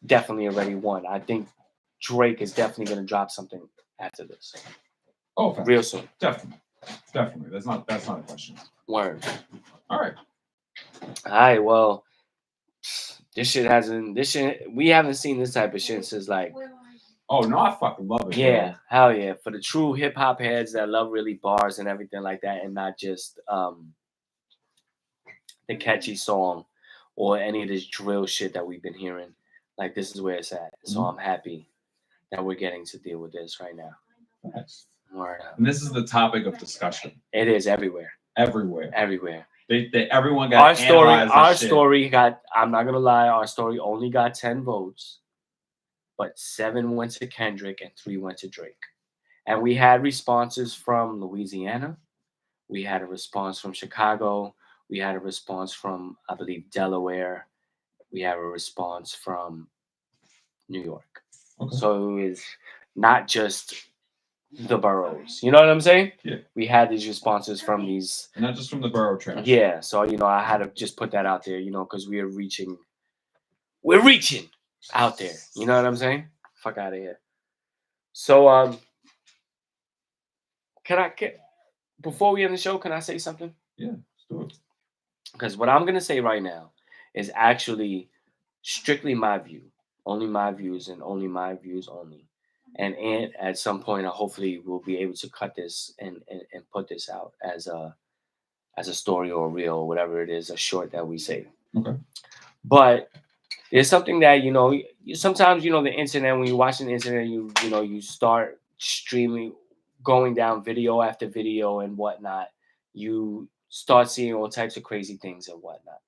definitely already won. I think Drake is definitely going to drop something after this. Oh, real soon. Definitely. That's not a question. Word. All right. Well, we haven't seen this type of shit since like. Oh no, I fucking love it. Yeah, bro. hell yeah. For the true hip hop heads that love really bars and everything like that, and not just the catchy song or any of this drill shit that we've been hearing. Like, this is where it's at. So I'm happy that we're getting to deal with this right now. Nice. Word up. And this is the topic of discussion. It is everywhere. Everywhere. Everyone got our story got, I'm not gonna lie, our story only got 10 votes, but 7 went to Kendrick and 3 went to Drake. And we had responses from Louisiana. We had a response from Chicago. We had a response from, I believe, Delaware. We have a response from New York. Okay. So it was not just the boroughs. You know what I'm saying? Yeah. We had these responses from these. Not just from the borough trash. Yeah. So, I had to just put that out there, because we're reaching out there. You know what I'm saying? Fuck out of here. So, before we end the show, can I say something? Yeah, let's do it. Because what I'm going to say right now is actually strictly my view. Only my views and only my views only. And at some point, hopefully we'll be able to cut this and put this out as a story or a reel or whatever it is, a short that we say. Okay. But there's something that, sometimes, the internet, when you're watching the internet, you start streaming, going down video after video and whatnot. You start seeing all types of crazy things and whatnot.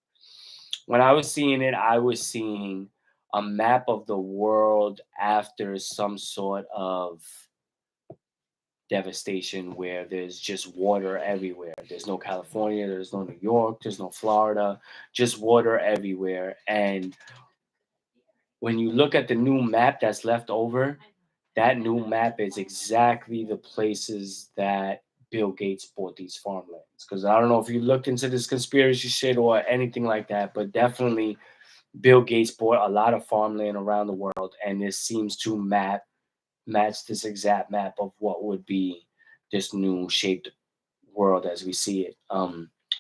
When I was seeing it, I was seeing a map of the world after some sort of devastation where there's just water everywhere. There's no California, there's no New York, there's no Florida, just water everywhere. And when you look at the new map that's left over, that new map is exactly the places that Bill Gates bought these farmlands. Because I don't know if you looked into this conspiracy shit or anything like that, but definitely Bill Gates bought a lot of farmland around the world, and this seems to match this exact map of what would be this new shaped world as we see it,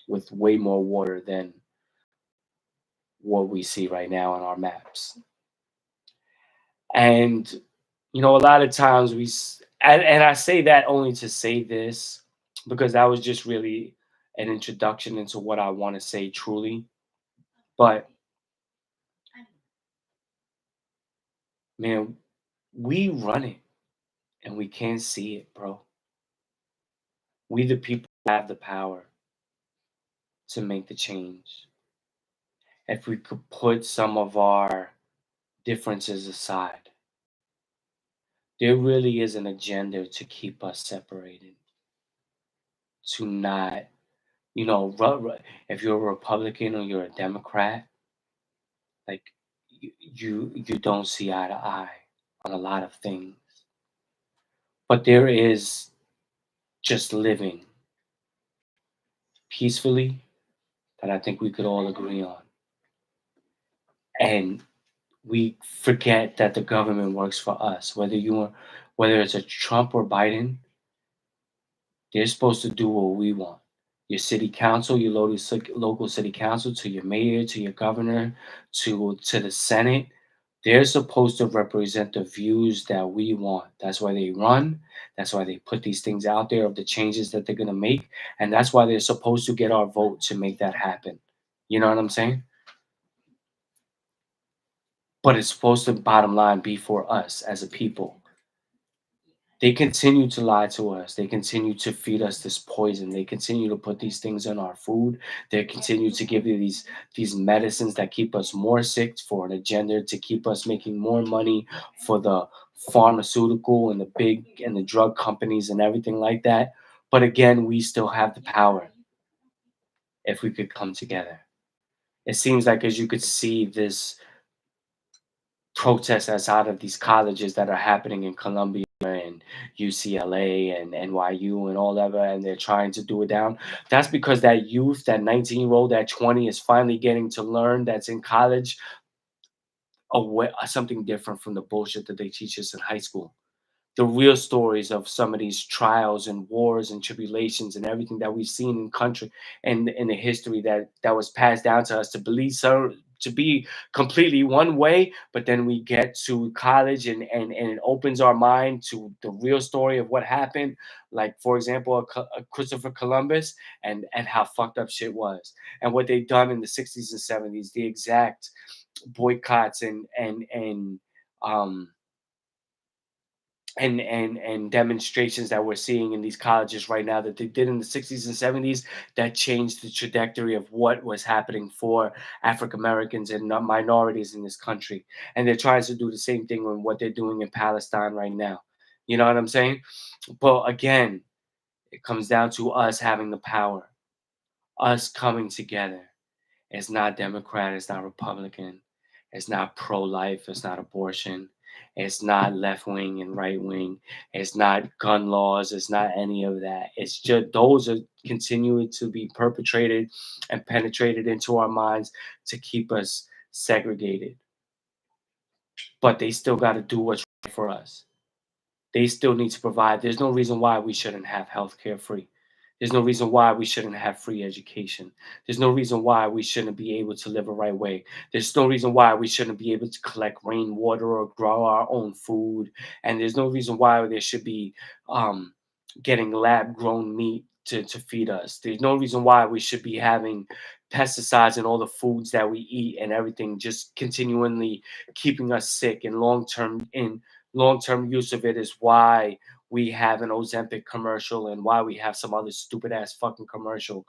with way more water than what we see right now on our maps. And you know, a lot of times and I say that only to say this because that was just really an introduction into what I want to say truly. But man, we run it and we can't see it, bro. We the people have the power to make the change. If we could put some of our differences aside, there really is an agenda to keep us separated, to not, you know, if you're a Republican or you're a Democrat, like you don't see eye to eye on a lot of things. But there is just living peacefully that I think we could all agree on. And we forget that the government works for us. Whether it's a Trump or Biden, they're supposed to do what we want. Your city council, your local city council, to your mayor, to your governor, to the Senate, they're supposed to represent the views that we want. That's why they run. That's why they put these things out there of the changes that they're gonna make, and that's why they're supposed to get our vote to make that happen. You know what I'm saying? But it's supposed to, bottom line, be for us as a people. They continue to lie to us. They continue to feed us this poison. They continue to put these things in our food. They continue to give you these medicines that keep us more sick for an agenda to keep us making more money for the pharmaceutical and the drug companies and everything like that. But again, we still have the power if we could come together. It seems like, as you could see, this protests that's out of these colleges that are happening in Columbia and UCLA and NYU and all that, and they're trying to do it down. That's because that youth, that 19-year-old, that 20 is finally getting to learn, that's in college, something different from the bullshit that they teach us in high school. The real stories of some of these trials and wars and tribulations and everything that we've seen in country and in the history that was passed down to us to believe so, to be completely one way, but then we get to college and it opens our mind to the real story of what happened, like for example a Christopher Columbus and how fucked up shit was and what they done in the 60s and 70s, the exact boycotts um and demonstrations that we're seeing in these colleges right now that they did in the 60s and 70s that changed the trajectory of what was happening for African Americans and minorities in this country. And they're trying to do the same thing with what they're doing in Palestine right now. You know what I'm saying? But again, it comes down to us having the power, us coming together. It's not Democrat, it's not Republican, it's not pro-life, it's not abortion, it's not left wing and right wing, it's not gun laws, it's not any of that. It's just those are continuing to be perpetrated and penetrated into our minds to keep us segregated. But they still got to do what's right for us. They still need to provide. There's no reason why we shouldn't have healthcare free. There's no reason why we shouldn't have free education. There's no reason why we shouldn't be able to live a right way. There's no reason why we shouldn't be able to collect rainwater or grow our own food. And there's no reason why there should be um, getting lab grown meat to feed us. There's no reason why we should be having pesticides in all the foods that we eat and everything, just continually keeping us sick and long-term use of it is why we have an Ozempic commercial and why we have some other stupid ass fucking commercial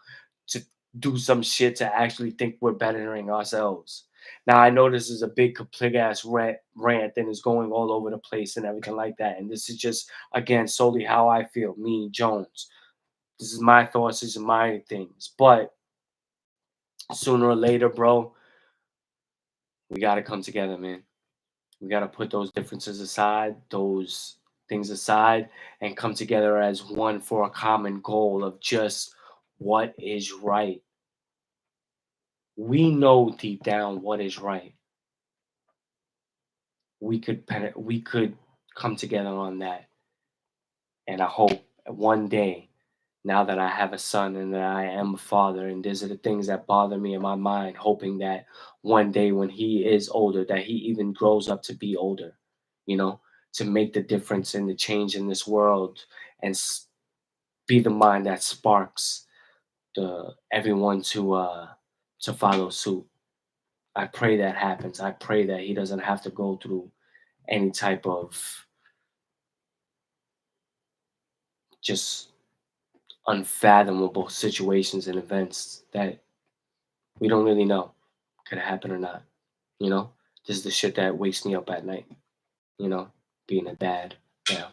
to do some shit to actually think we're bettering ourselves. Now I know this is a big complete ass rant and is going all over the place and everything like that. And this is just again solely how I feel, me, Jones. This is my thoughts, these are my things. But sooner or later, bro, we gotta come together, man. We got to put those differences aside, those things aside, and come together as one for a common goal of just what is right. We know deep down what is right. We could come together on that, and I hope one day, now that I have a son and that I am a father. And these are the things that bother me in my mind, hoping that one day when he is older, that he even grows up to be older, you know, to make the difference and the change in this world and be the mind that sparks everyone to follow suit. I pray that happens. I pray that he doesn't have to go through any type of just unfathomable situations and events that we don't really know could happen or not. You know, this is the shit that wakes me up at night. You know, being a dad. Yeah.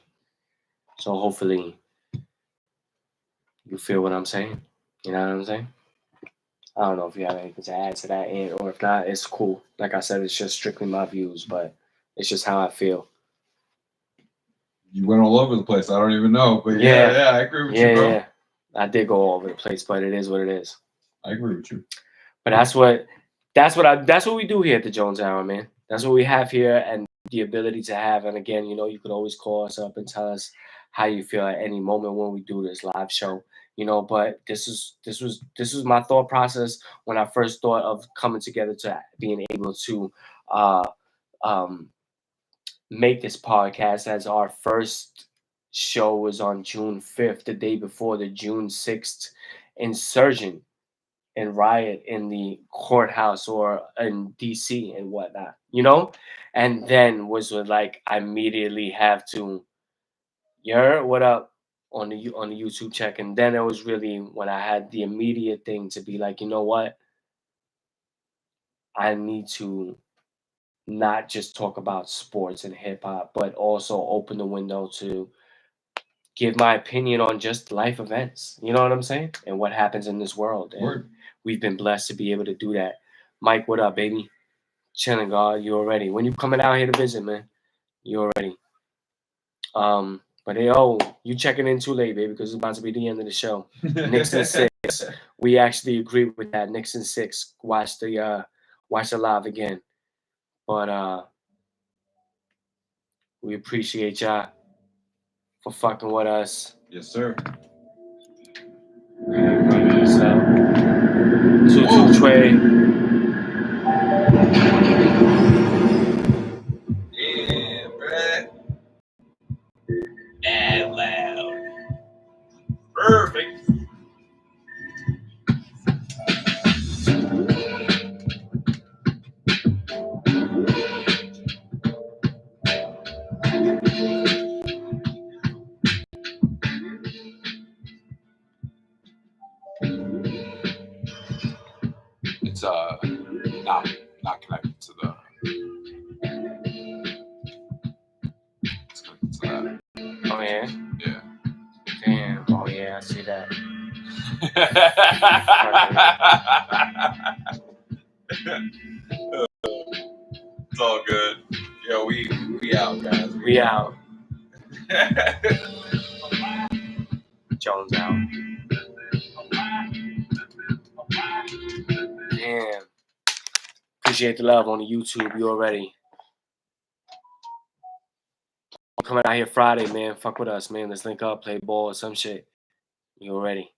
So hopefully you feel what I'm saying. You know what I'm saying? I don't know if you have anything to add to that, or if not, it's cool. Like I said, it's just strictly my views, but it's just how I feel. You went all over the place. I don't even know, but yeah, I agree with you, bro. Yeah, I did go all over the place, but it is what it is. I agree with you. But that's what we do here at the Jones Hour, man. That's what we have here, and the ability to have. And again, you know, you could always call us up and tell us how you feel at any moment when we do this live show. You know, but this was my thought process when I first thought of coming together to being able to make this podcast, as our first show was on June 5th, the day before the June 6th insurgent and riot in the courthouse or in DC and whatnot, you know? And then was like, I immediately have to, what up, on the YouTube check. And then it was really when I had the immediate thing to be like, you know what? I need to not just talk about sports and hip hop, but also open the window to give my opinion on just life events. You know what I'm saying? And what happens in this world. And we've been blessed to be able to do that. Mike, what up, baby? Chilling, God. You already. When you coming out here to visit, man? You already. But hey, you checking in too late, baby, because it's about to be the end of the show. Knicks and 6. We actually agree with that. Knicks and 6. Watch the live again. But we appreciate y'all for fucking with us. Yes, sir. 2-2 trade. Yeah, Brad. And loud. Perfect. It's not connected to the. It's connected to that. Oh yeah. Yeah. Damn. Oh yeah, I see that. It's all good. Yo, we out, guys. We out. Jones out. Damn. Appreciate the love on the YouTube. You already. Coming out here Friday, man. Fuck with us, man. Let's link up, play ball or some shit. You already.